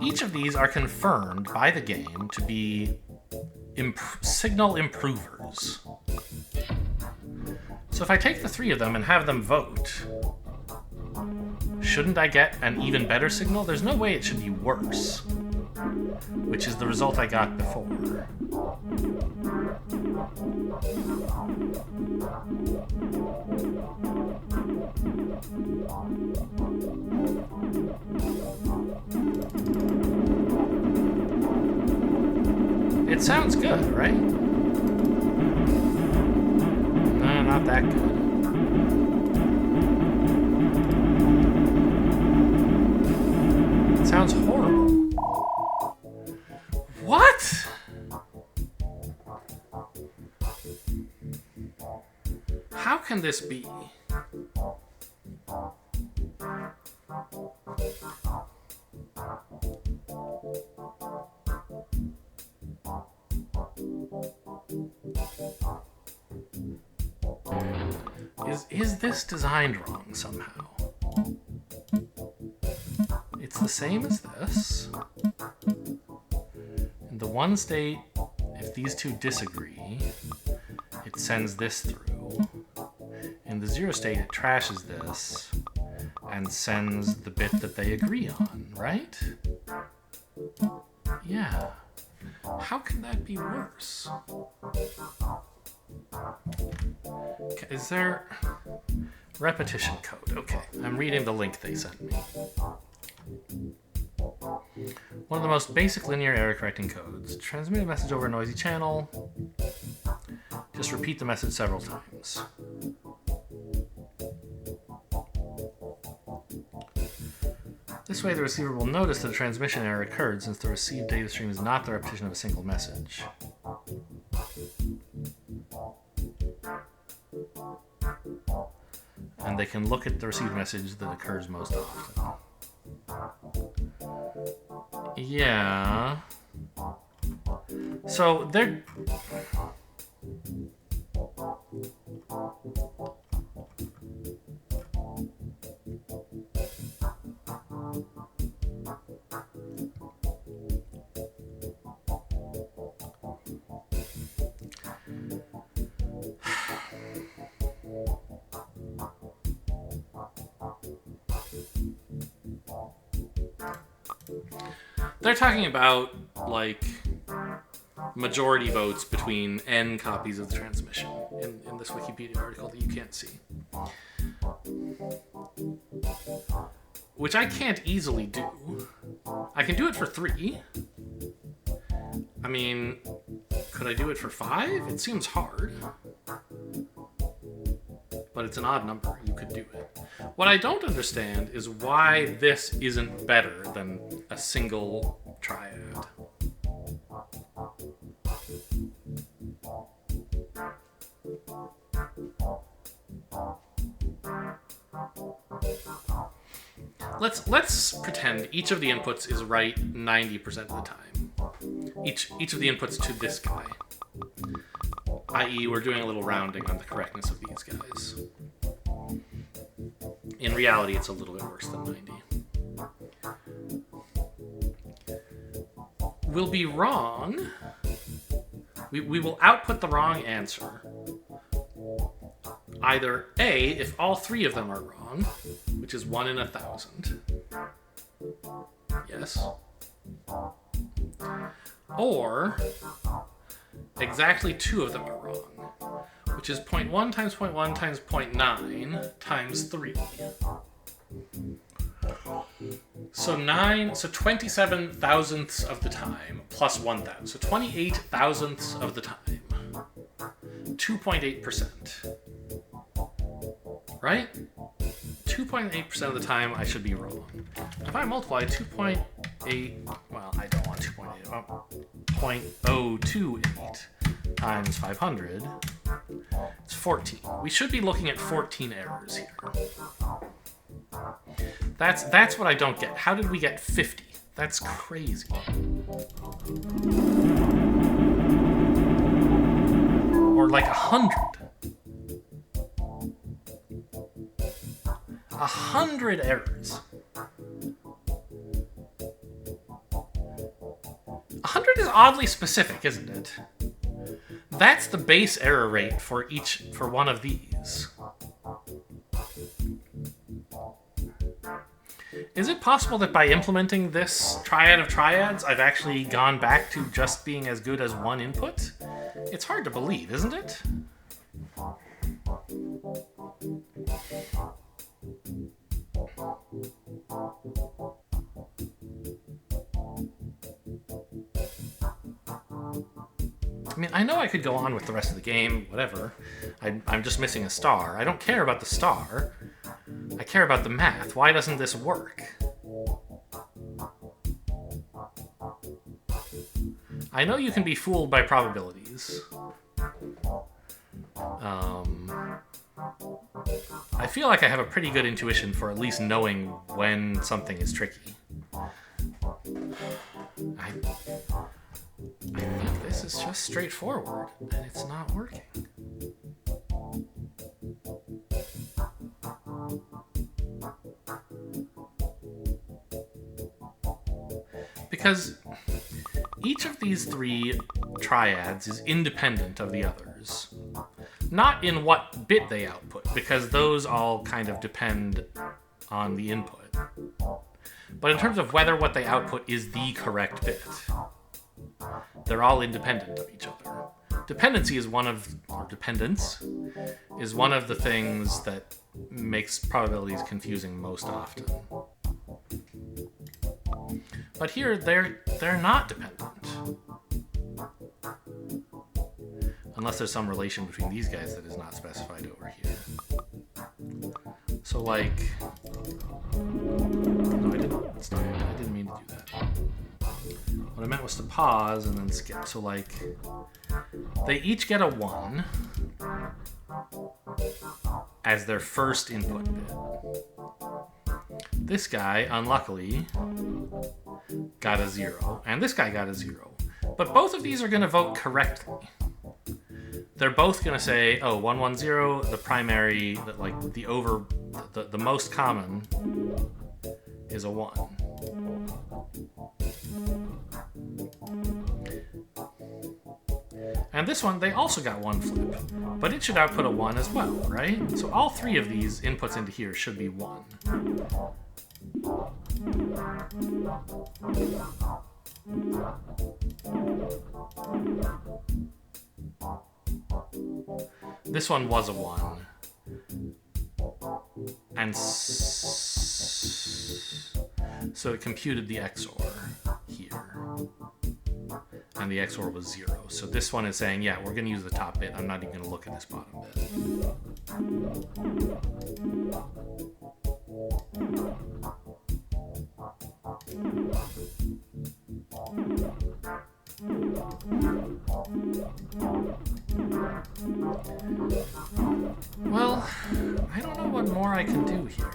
each of these are confirmed by the game to be signal improvers. So if I take the 3 of them and have them vote, shouldn't I get an even better signal? There's no way it should be worse, which is the result I got before. It sounds good, right? No, not that good. It sounds horrible. What? How can this be? Is this designed wrong somehow? It's the same as this. In the one state, if these two disagree, it sends this through. In the 0 state, it trashes this and sends the bit that they agree on, right? Yeah. How can that be worse? Is there repetition code? Okay, I'm reading the link they sent me. One of the most basic linear error correcting codes. Transmit a message over a noisy channel. Just repeat the message several times. This way the receiver will notice that a transmission error occurred since the received data stream is not the repetition of a single message. And they can look at the received message that occurs most often. Yeah. So they're... They're talking about, like, majority votes between n copies of the transmission in this Wikipedia article that you can't see. Which I can't easily do. I can do it for 3. I mean, could I do it for 5? It seems hard. But it's an odd number. You could do it. What I don't understand is why this isn't better than a single triad. Let's pretend each of the inputs is right 90% of the time. Each of the inputs to this guy. I.e., we're doing a little rounding on the correctness of these guys. In reality, it's a little bit worse than 90. We'll be wrong. We will output the wrong answer. Either A, if all 3 of them are wrong, which is 1 in 1,000. Yes. Or exactly 2 of them are wrong, which is 0.1 times 0.1 times 0.9 times 3. So 27 thousandths of the time plus 1,000. So 28 thousandths of the time. 2.8%. Right? 2.8% of the time I should be wrong. If I multiply 2.8, well, I don't want 2.8, 0.028 times 500, it's 14. We should be looking at 14 errors here. That's what I don't get. How did we get 50? That's crazy. Or like 100. 100 errors. oddly specific, isn't it? That's the base error rate for one of these. Is it possible that by implementing this triad of triads, I've actually gone back to just being as good as one input? It's hard to believe, isn't it? I mean, I know I could go on with the rest of the game, whatever. I'm just missing a star. I don't care about the star. I care about the math. Why doesn't this work? I know you can be fooled by probabilities. I feel like I have a pretty good intuition for at least knowing when something is tricky. I think this is just straightforward, and it's not working. Because each of these three triads is independent of the others. Not in what bit they output, because those all kind of depend on the input. But in terms of whether what they output is the correct bit. They're all independent of each other. Dependence is one of the things that makes probabilities confusing most often. But here, they're not dependent. Unless there's some relation between these guys that is not specified over here. So, like... No, I didn't mean to do that. What I meant was to pause and then skip. So, like, they each get a 1 as their first input bit. This guy, unluckily, got a 0, and this guy got a 0. But both of these are going to vote correctly. They're both going to say, oh, 1, 1, 0, the primary, like the most common is a 1. And this one, they also got 1 flip, but it should output a 1 as well, right? So all three of these inputs into here should be 1. This one was a 1. And so it computed the XOR here. And the XOR was 0. So this one is saying, yeah, we're going to use the top bit. I'm not even going to look at this bottom bit. Well, I don't know what more I can do here.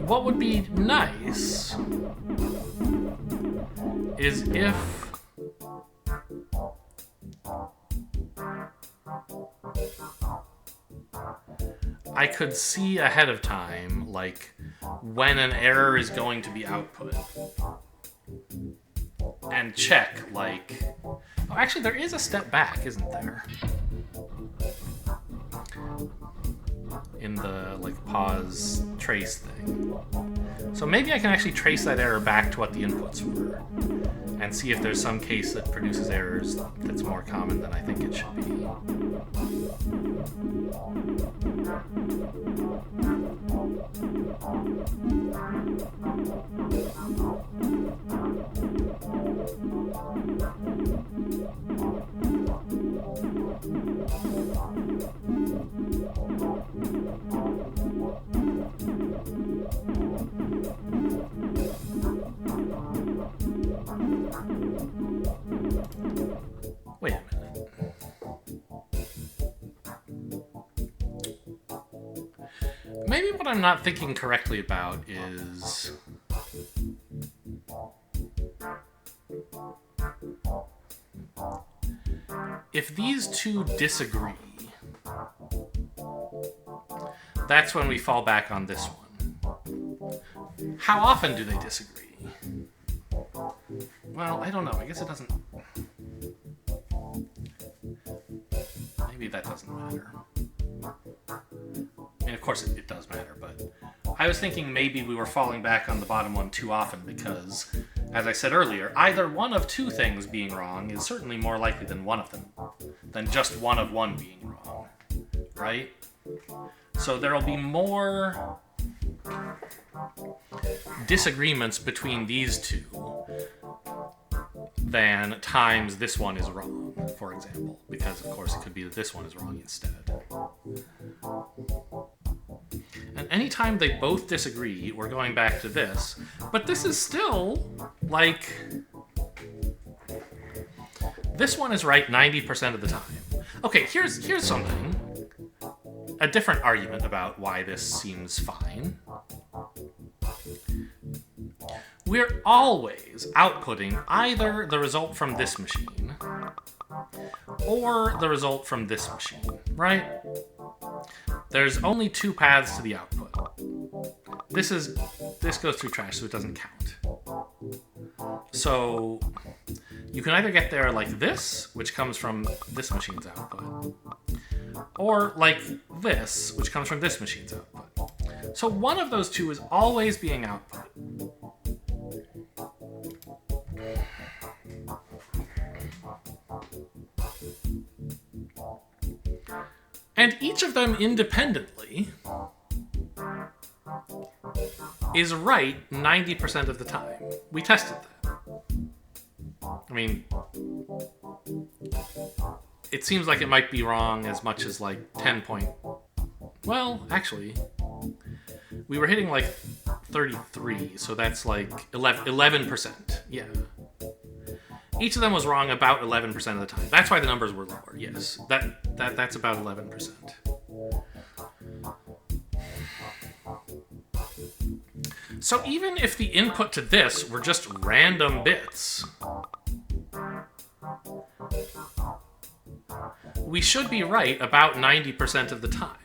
What would be nice is if I could see ahead of time, like, when an error is going to be output. And check, like... Oh, actually, there is a step back, isn't there? In the, like, pause trace thing. So maybe I can actually trace that error back to what the inputs were. And see if there's some case that produces errors that's more common than I think it should be. Wait a minute. Maybe what I'm not thinking correctly about is... if these two disagree, that's when we fall back on this one. How often do they disagree? Well, I don't know. I guess it doesn't... maybe that doesn't matter. I mean, of course it does matter, but I was thinking maybe we were falling back on the bottom one too often because, as I said earlier, either one of two things being wrong is certainly more likely than one of them, than just one of one being wrong, right? So there'll be more disagreements between these two than times this one is wrong, for example, because of course it could be that this one is wrong instead. And anytime they both disagree, we're going back to this, but this is still, like, this one is right 90% of the time. Okay, here's something, a different argument about why this seems fine. We're always outputting either the result from this machine or the result from this machine, right? There's only two paths to the output. This goes through trash, so it doesn't count. So you can either get there like this, which comes from this machine's output, or like this, which comes from this machine's output. So one of those two is always being output. And each of them independently is right 90% of the time. We tested that. I mean, it seems like it might be wrong as much as like 10 point... well, actually, we were hitting like 33, so that's like 11%. Yeah. Each of them was wrong about 11% of the time. That's why the numbers were lower, yes. That's about 11%. So even if the input to this were just random bits, we should be right about 90% of the time.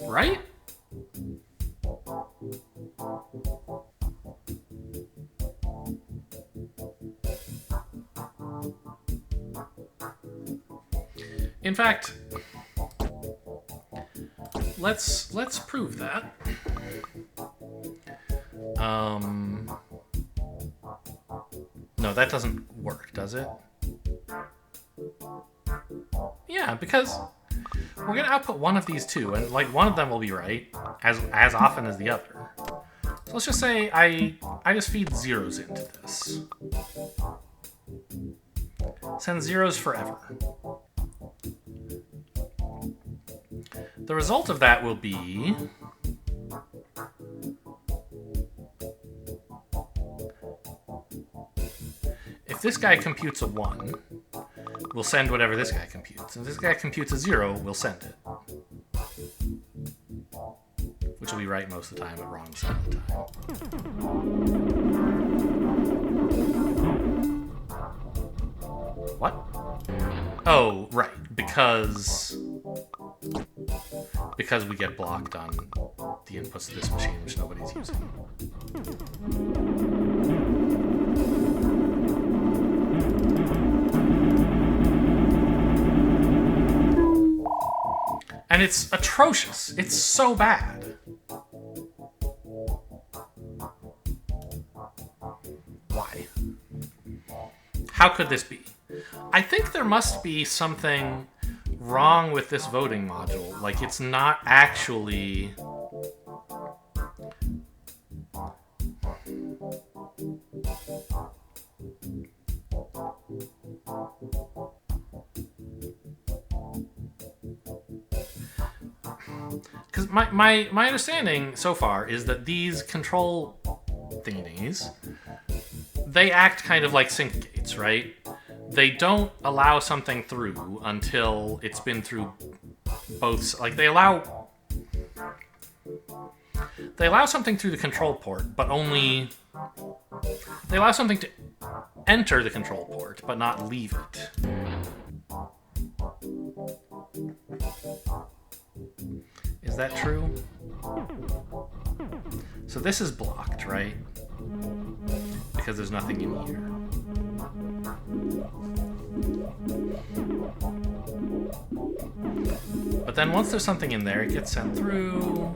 Right? In fact, let's prove that. No, that doesn't work, does it? Yeah, because we're gonna output one of these two, and like one of them will be right as often as the other. So let's just say I just feed zeros into this. Send zeros forever. The result of that will be if this guy computes a 1, we'll send whatever this guy computes. And if this guy computes a 0, we'll send it. Which will be right most of the time, but wrong some of the time. What? Oh, right. Because we get blocked on the inputs to this machine, which nobody's using. And it's atrocious. It's so bad. Why? How could this be? I think there must be something wrong with this voting module. Like, it's not actually... Because my understanding so far is that these control thingies, they act kind of like sync gates, right? They don't allow something through until it's been through both, like they allow something through the control port, but only they allow something to enter the control port, but not leave it. Is that true? So this is blocked, right? Because there's nothing in here. But then once there's something in there, it gets sent through.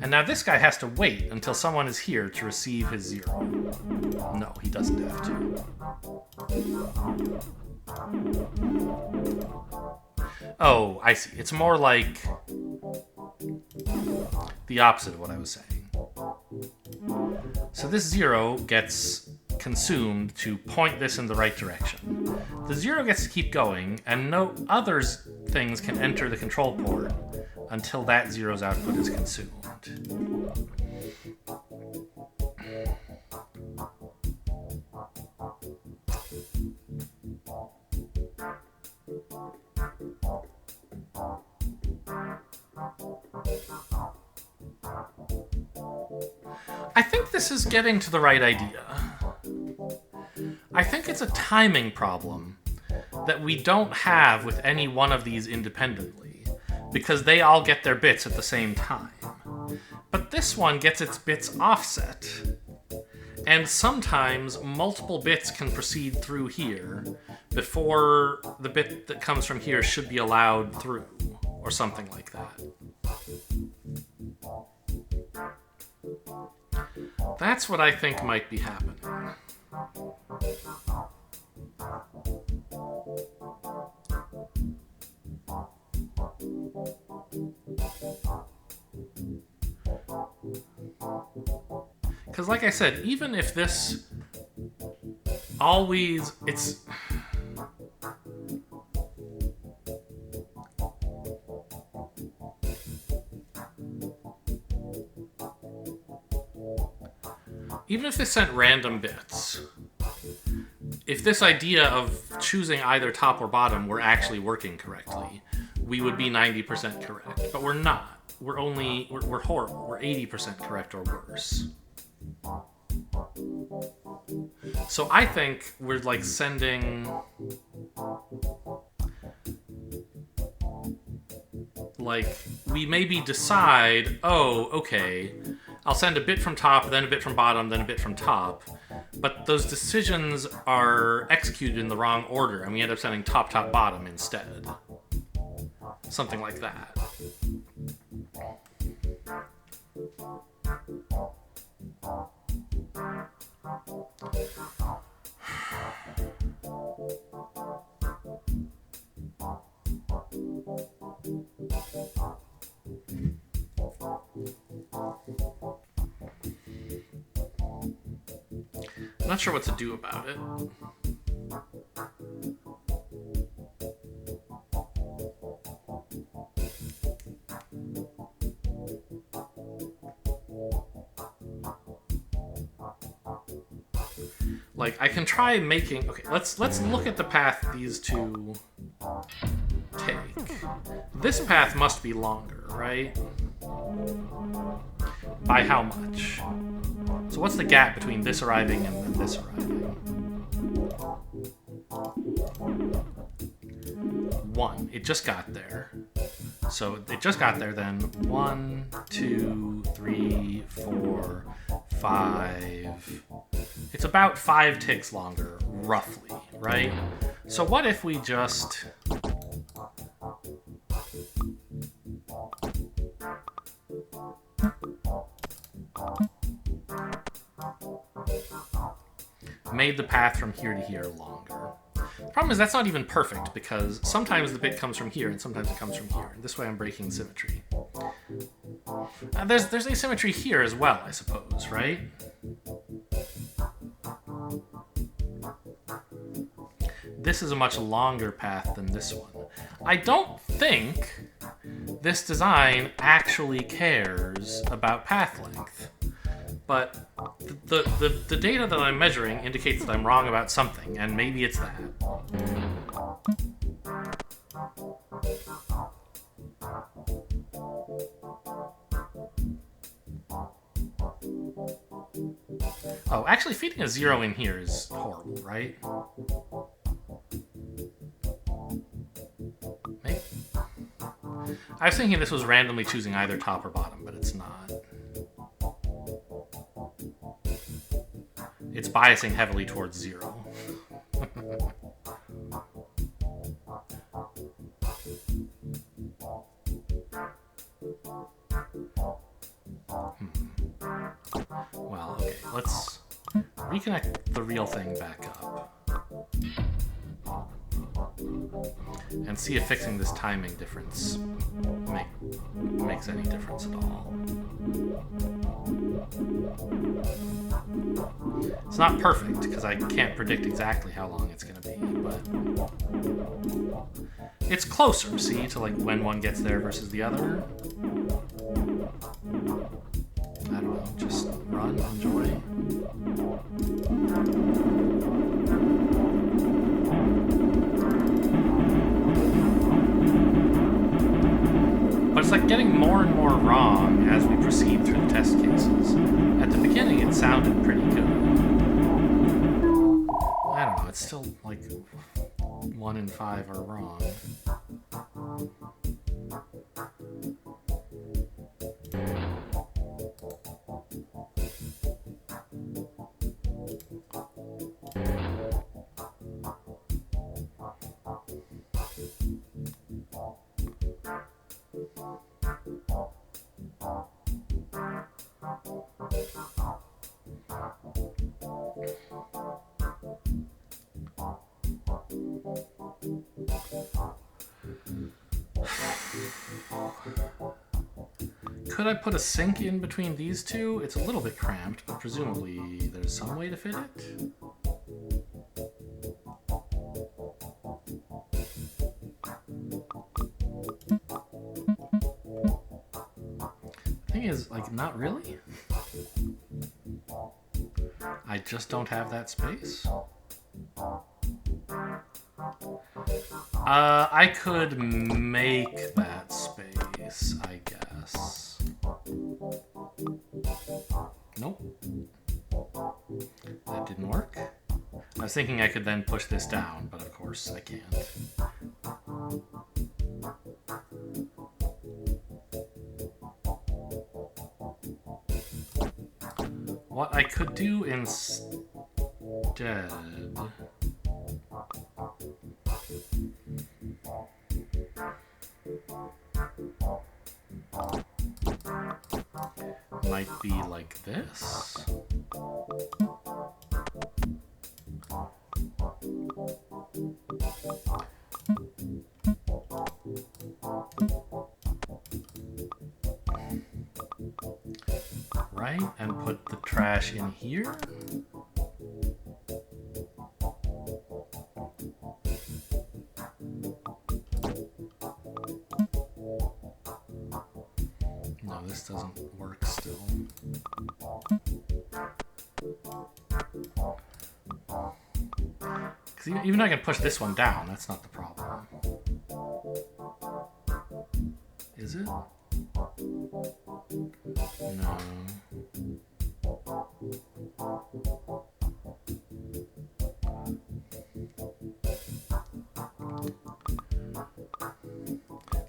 And now this guy has to wait until someone is here to receive his 0. No, he doesn't have to. Oh, I see. It's more like the opposite of what I was saying. So this 0 gets consumed to point this in the right direction. The 0 gets to keep going, and no other things can enter the control port until that 0's output is consumed. I think this is getting to the right idea. I think it's a timing problem that we don't have with any one of these independently, because they all get their bits at the same time. But this one gets its bits offset. And sometimes multiple bits can proceed through here before the bit that comes from here should be allowed through, or something like that. That's what I think might be happening. Because like I said, even if this always, it's... Even if this sent random bits, if this idea of choosing either top or bottom were actually working correctly, we would be 90% correct. But we're not. We're horrible. We're 80% correct or worse. So I think we're like sending... Like, we maybe decide, oh, okay, I'll send a bit from top, then a bit from bottom, then a bit from top. But those decisions are executed in the wrong order, and we end up sending top, top, bottom instead. Something like that. I'm not sure what to do about it. Like, I can try making... Okay, let's look at the path these two take. This path must be longer, right? By how much? So what's the gap between this arriving and then this arriving? 1. It just got there. So it just got there then. 1, 2, 3, 4, 5. It's about 5 ticks longer, roughly, right? So what if we just... made the path from here to here longer. The problem is that's not even perfect, because sometimes the bit comes from here and sometimes it comes from here. And this way I'm breaking symmetry. There's asymmetry here as well, I suppose, right? This is a much longer path than this one. I don't think this design actually cares about path length. But the data that I'm measuring indicates that I'm wrong about something, and maybe it's that. Oh, actually feeding a 0 in here is horrible, right? Maybe. I was thinking this was randomly choosing either top or bottom, but it's not. It's biasing heavily towards 0. Well, okay, let's reconnect the real thing back up. And see if fixing this timing difference makes any difference at all. It's not perfect, because I can't predict exactly how long it's going to be, but it's closer, see, to like when one gets there versus the other. I don't know, just run, enjoy. But it's like getting more and more wrong as we proceed through the test cases. At the beginning, it sounded pretty good. I don't know, it's still like 1 in 5 are wrong. Could I put a sink in between these two? It's a little bit cramped, but presumably there's some way to fit it. The thing is, like, not really. I just don't have that space. I could make that space, I guess. Nope. That didn't work. I was thinking I could then push this down, but of course I can't. What I could do instead... might be like this. Right, and put the trash in here. No, this doesn't work still. Because even though I can push this one down, that's not the problem. Is it? No.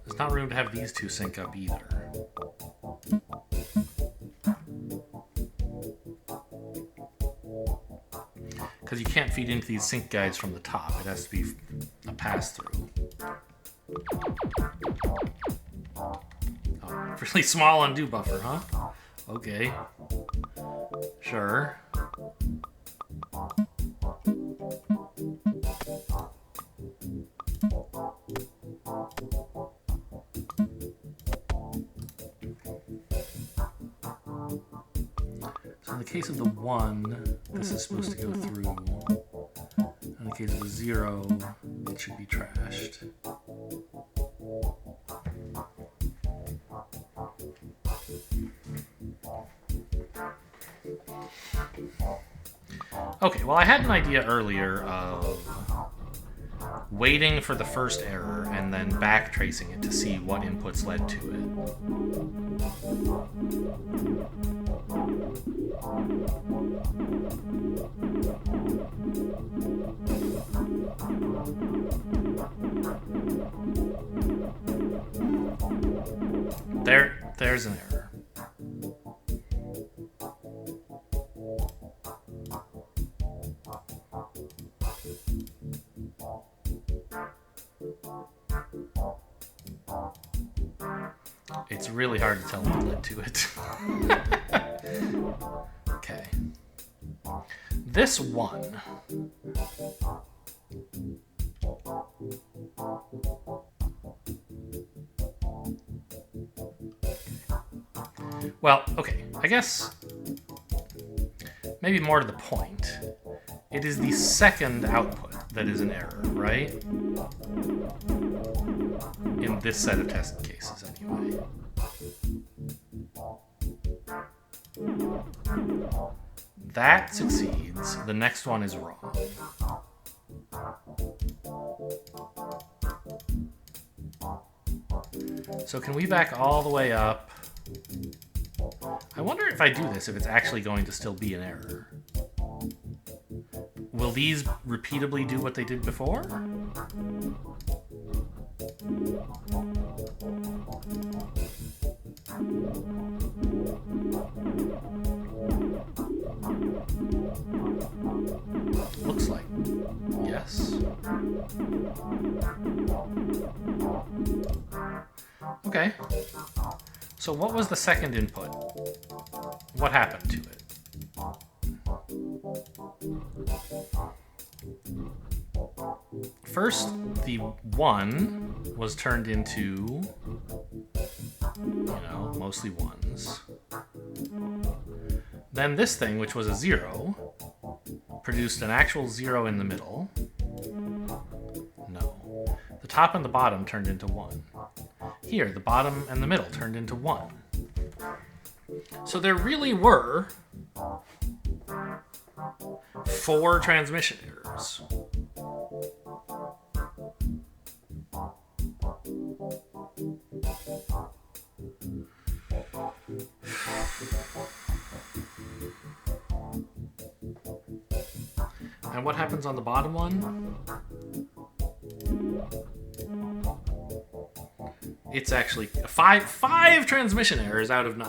There's not room to have these two sync up either. Because you can't feed into these sync guides from the top. It has to be a pass-through. Oh, really small undo buffer, huh? Okay. Sure. So in the case of the 1, this is supposed to go through. In the case of the 0, it should be trashed. Okay, well I had an idea earlier of waiting for the first error and then backtracing it to see what inputs led to it. There's an error. It's really hard to tell what led to it. Okay. This one. Well, okay, I guess maybe more to the point. It is the second output that is an error, right? In this set of test cases, anyway. That succeeds. The next one is wrong. So can we back all the way up? I wonder if I do this, if it's actually going to still be an error. Will these repeatably do what they did before? Looks like yes. Okay. So what was the second input? What happened to it? First, the 1 was turned into, mostly 1s. Then this thing, which was a 0, produced an actual 0 in the middle. No. The top and the bottom turned into 1. Here, the bottom and the middle turned into 1. So there really were 4 transmission errors. And what happens on the bottom one? It's actually five transmission errors out of 9.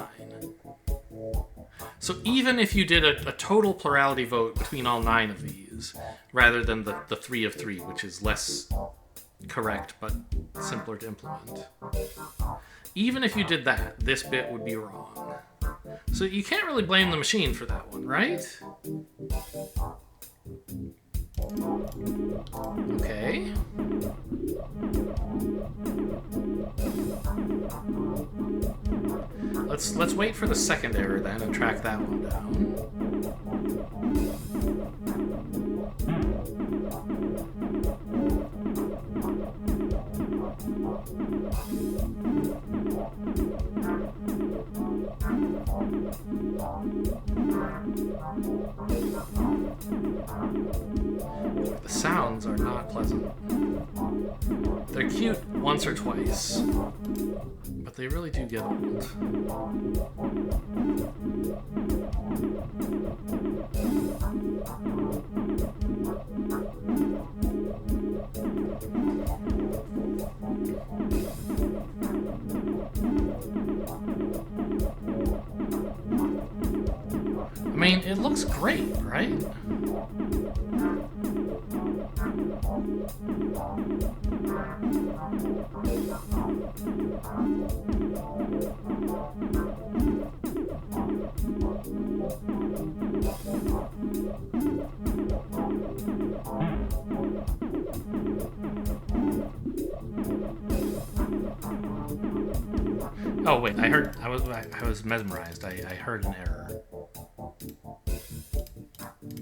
So even if you did a total plurality vote between all 9 of these, rather than the 3 of 3, which is less correct but simpler to implement, even if you did that, this bit would be wrong. So you can't really blame the machine for that one, right? Okay. Let's wait for the second error then and track that one down. The sounds are not pleasant. They're cute once or twice, but they really do get old. I mean, it looks great, right? Oh wait, I was mesmerized. I heard an error,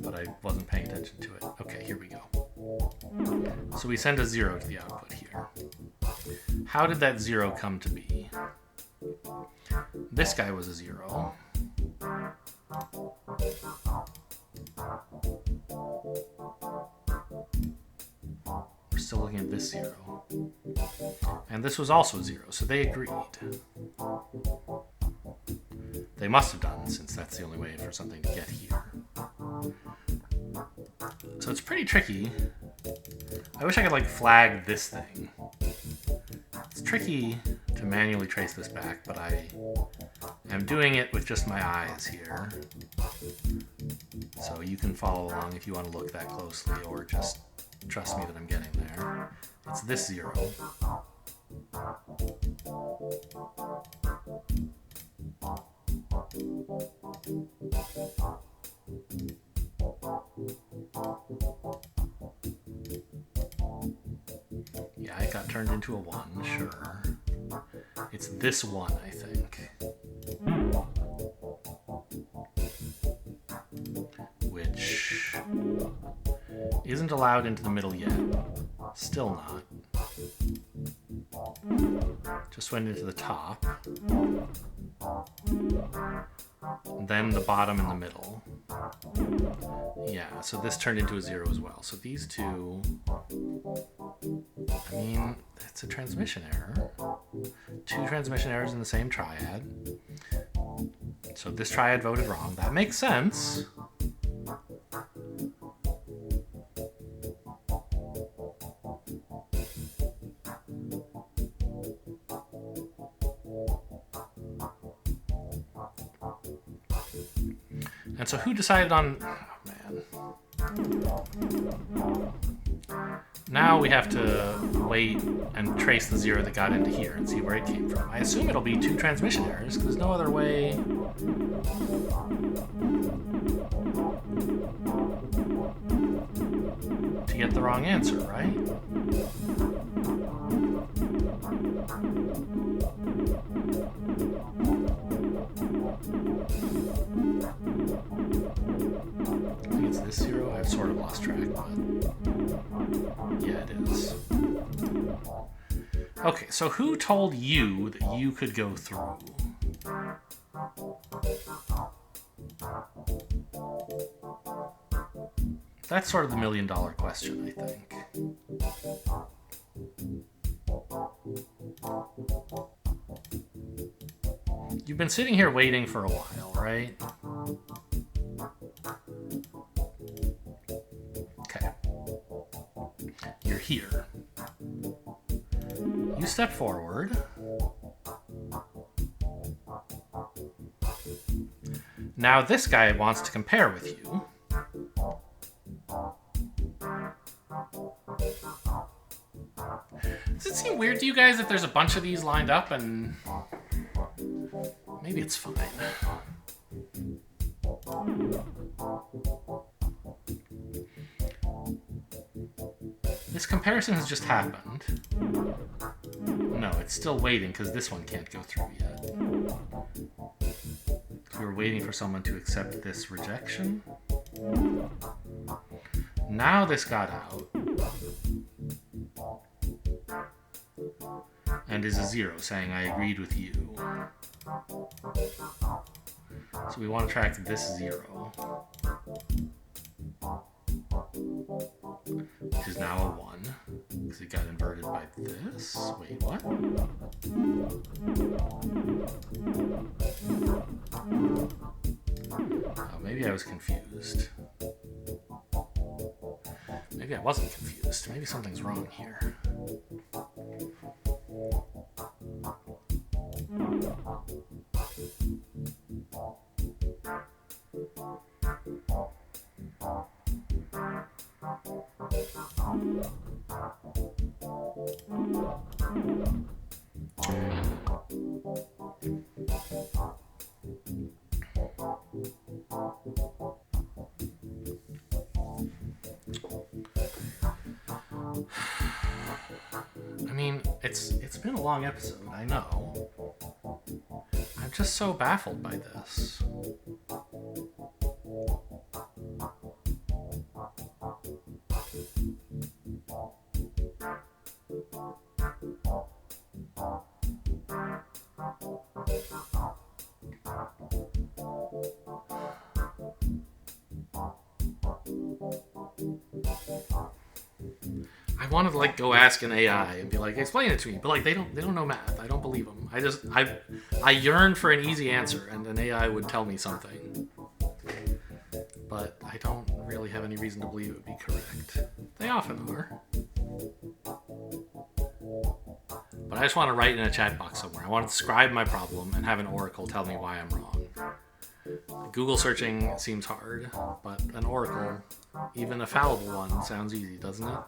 but I wasn't paying attention to it. Okay, here we go. So we send a 0 to the output here. How did that 0 come to be? This guy was a 0. still looking at this 0. And this was also 0, so they agreed. They must have done, since that's the only way for something to get here. So it's pretty tricky. I wish I could, like, flag this thing. It's tricky to manually trace this back, but I am doing it with just my eyes here. So you can follow along if you want to look that closely, or just trust me that I'm getting there. It's this 0. Yeah, it got turned into a 1, sure. It's this 1, I think. Which isn't allowed into the middle yet. Still not. Just went into the top. Then the bottom and the middle. Yeah, so this turned into a 0 as well. So these two... I mean, it's a transmission error. 2 transmission errors in the same triad. So this triad voted wrong. That makes sense. And so who decided on... Oh, man. Now we have to wait and trace the 0 that got into here and see where it came from. I assume it'll be 2 transmission errors, because there's no other way... to get the wrong answer, right? I think it's this 0. I've sort of lost track, but yeah, it is. Okay, so who told you that you could go through? That's sort of the million-dollar question, I think. You've been sitting here waiting for a while, right? Okay. You're here. You step forward. Now this guy wants to compare with you. Does it seem weird to you guys if there's a bunch of these lined up and... maybe it's fine. This comparison has just happened. No, it's still waiting because this one can't go through yet. We were waiting for someone to accept this rejection. Now this got out. And is a 0, saying I agreed with you. So we want to track this 0. Which is now a 1. Because it got inverted by this. Wait, what? Oh, maybe I was confused. Maybe I wasn't confused. Maybe something's wrong here. I mean, it's been a long episode, I know. I'm just so baffled by this. I want to like go ask an AI and be like, explain it to me, but like they don't know math. I don't believe them. I yearn for an easy answer, and an AI would tell me something, but I don't really have any reason to believe it would be correct. They often are. But I just want to write in a chat box somewhere. I want to describe my problem and have an oracle tell me why I'm wrong. Google searching seems hard, but an oracle, even a fallible one, sounds easy, doesn't it?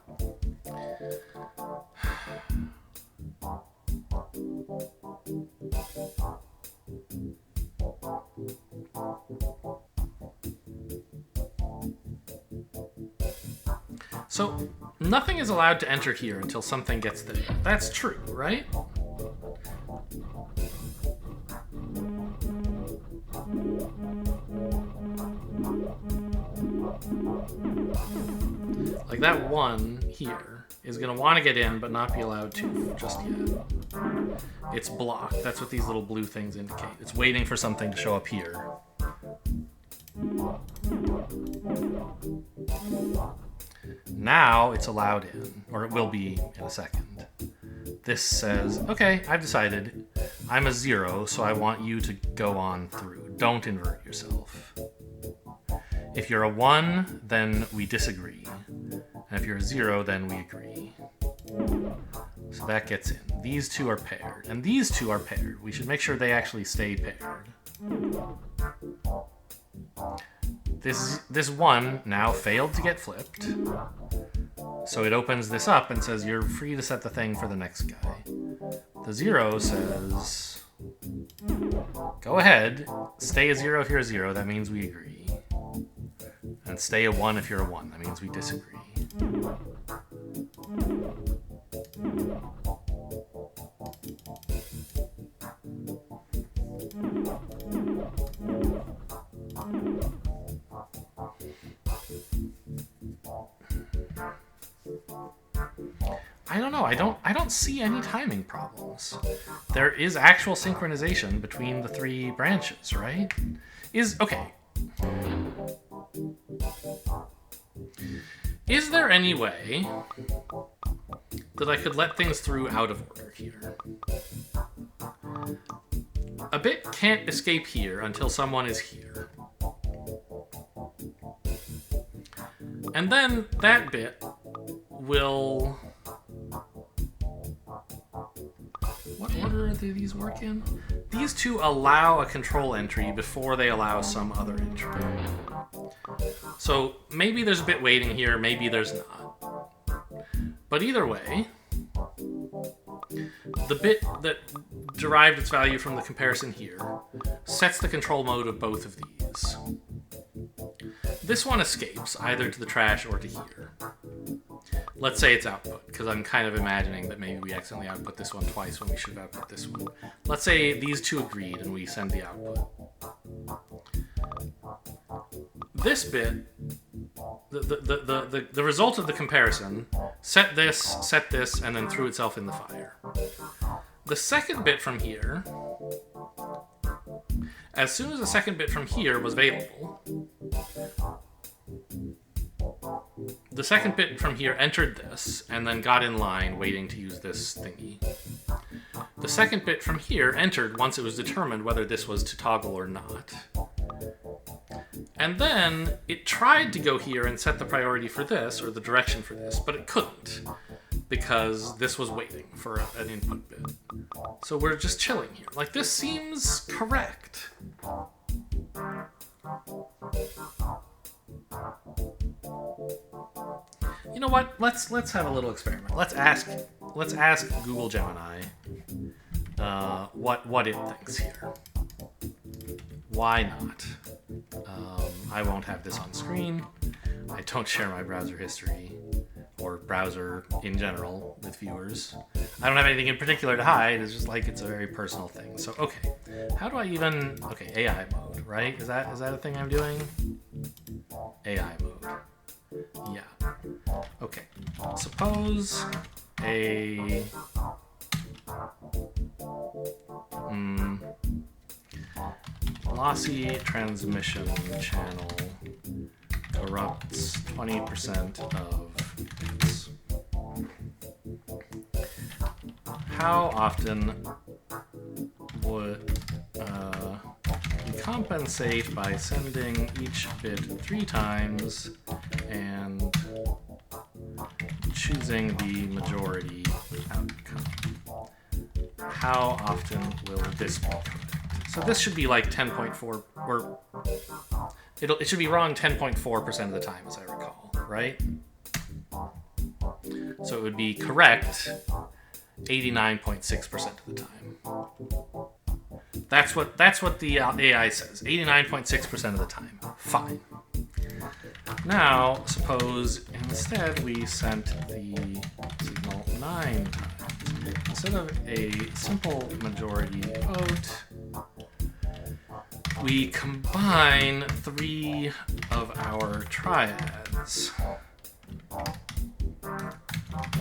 So, nothing is allowed to enter here until something gets there. That's true, right? Like that one here is going to want to get in, but not be allowed to just yet. It's blocked. That's what these little blue things indicate. It's waiting for something to show up here. Now it's allowed in, or it will be in a second. This says, okay, I've decided. I'm a 0, so I want you to go on through. Don't invert yourself. If you're a 1, then we disagree. And if you're a 0, then we agree. So that gets in. These two are paired, and these two are paired. We should make sure they actually stay paired. This 1 now failed to get flipped. So it opens this up and says, you're free to set the thing for the next guy. The 0 says, go ahead, stay a 0 if you're a 0, that means we agree. And stay a 1 if you're a 1, that means we disagree. I don't know. I don't see any timing problems. There is actual synchronization between the 3 branches, right? Okay. Is there any way that I could let things through out of order here? A bit can't escape here until someone is here. And then that bit will... What order do these work in? These two allow a control entry before they allow some other entry. So maybe there's a bit waiting here, maybe there's not. But either way, the bit that derived its value from the comparison here sets the control mode of both of these. This one escapes either to the trash or to here. Let's say it's output, because I'm kind of imagining that maybe we accidentally output this one twice when we should have output this one. Let's say these two agreed and we send the output. This bit, the result of the comparison, set this, and then threw itself in the fire. The second bit from here, as soon as the second bit from here was available, the second bit from here entered this, and then got in line waiting to use this thingy. The second bit from here entered once it was determined whether this was to toggle or not. And then it tried to go here and set the priority for this, or the direction for this, but it couldn't, because this was waiting for an input bit. So we're just chilling here. Like, this seems correct. You know what? Let's have a little experiment. Let's ask Google Gemini what it thinks here. Why not? I won't have this on screen. I don't share my browser history or browser in general with viewers. I don't have anything in particular to hide. It's just like it's a very personal thing. So okay, how do I even? Okay, AI mode, right? Is that a thing I'm doing? AI mode. Yeah. Okay. Suppose a lossy transmission channel corrupts 20% of bits. how often would we compensate by sending each bit 3 times and choosing the majority outcome? How often will this be correct? So this should be like 10.4, or it should be wrong 10.4% of the time, as I recall, right? So it would be correct 89.6% of the time. That's what the AI says. 89.6% of the time. Fine. Now, suppose instead we sent the signal 9 times. Instead of a simple majority vote, we combine 3 of our triads.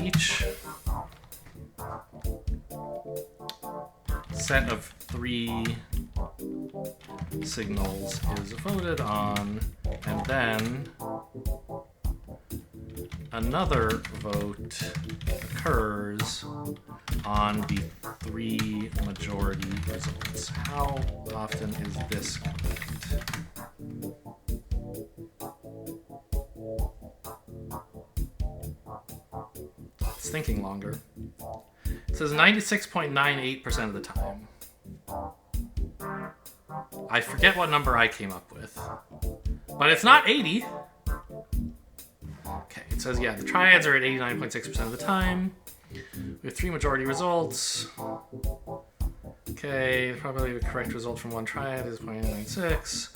Each set of 3 signals is voted on, and then another vote occurs on the 3 majority results. How often is this correct? It's thinking longer. It says 96.98% of the time. I forget what number I came up with, but it's not 80. Okay, it says, yeah, the triads are at 89.6% of the time. We have 3 majority results. Okay, probably the correct result from one triad is 0.96.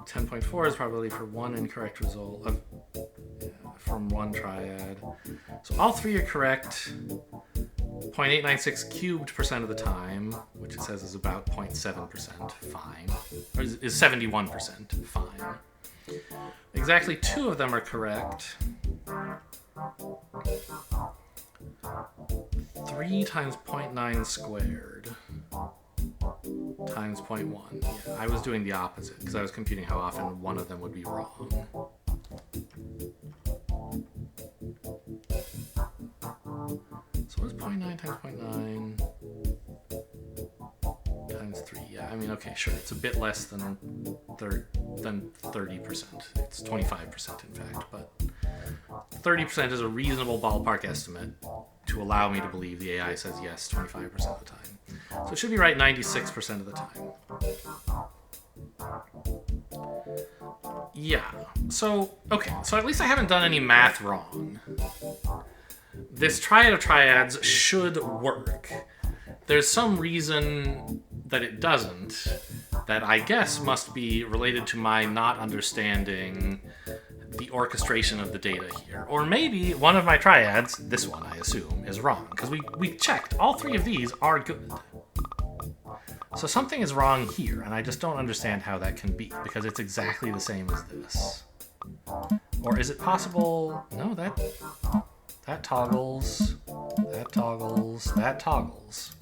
10.4 is probably for one incorrect result from one triad. So all 3 are correct. 0.896 cubed percent of the time, which it says is about 0.7%, fine. Or is 71%, fine. Exactly 2 of them are correct. 3 times 0.9 squared times 0.1. Yeah, I was doing the opposite because I was computing how often one of them would be wrong. So what's 0.9 times 0.9 times 3? Yeah, I mean, okay, sure. It's a bit less than 30%. It's 25%, in fact, but 30% is a reasonable ballpark estimate to allow me to believe the AI says yes 25% of the time. So it should be right 96% of the time. Yeah, so, okay, so at least I haven't done any math wrong. This triad of triads should work. There's some reason that it doesn't that I guess must be related to my not understanding the orchestration of the data here. Or maybe one of my triads, this one I assume, is wrong, because we checked. All 3 of these are good. So something is wrong here, and I just don't understand how that can be, because it's exactly the same as this. Or is it possible... No, that toggles, that toggles, that toggles.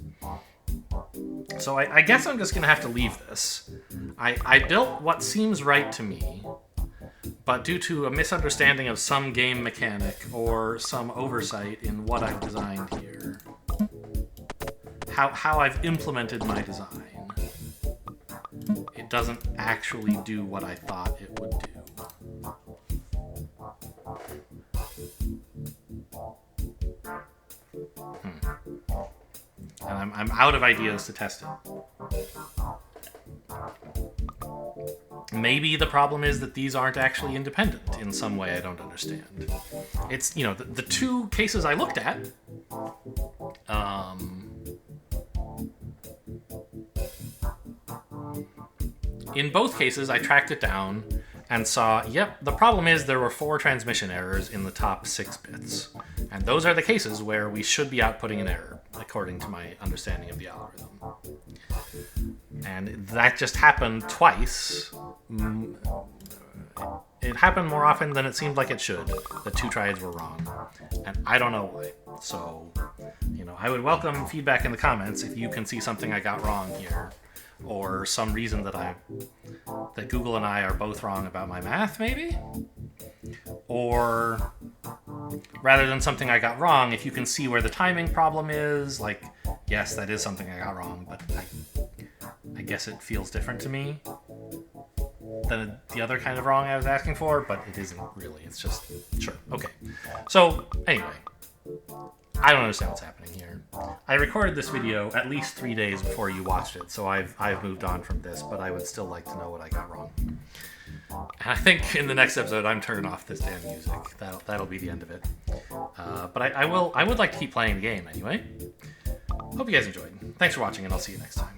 So I guess I'm just going to have to leave this. I built what seems right to me, but due to a misunderstanding of some game mechanic or some oversight in what I've designed here, how I've implemented my design, it doesn't actually do what I thought it would do. And I'm out of ideas to test it. Maybe the problem is that these aren't actually independent in some way I don't understand. It's, you know, the 2 cases I looked at, in both cases I tracked it down and saw, yep, the problem is there were 4 transmission errors in the top 6 bits. And those are the cases where we should be outputting an error, according to my understanding of the algorithm. And that just happened twice. It happened more often than it seemed like it should. The 2 triads were wrong. And I don't know why. So, you know, I would welcome feedback in the comments if you can see something I got wrong here. Or some reason that Google and I are both wrong about my math, maybe? Or rather than something I got wrong, if you can see where the timing problem is, like yes, that is something I got wrong, but I guess it feels different to me than the other kind of wrong I was asking for, but it isn't really. It's just, sure, okay. So, anyway, I don't understand what's happening here. I recorded this video at least 3 days before you watched it, so I've moved on from this, but I would still like to know what I got wrong. And I think in the next episode, I'm turning off this damn music. That'll be the end of it. But I would like to keep playing the game anyway. Hope you guys enjoyed. Thanks for watching, and I'll see you next time.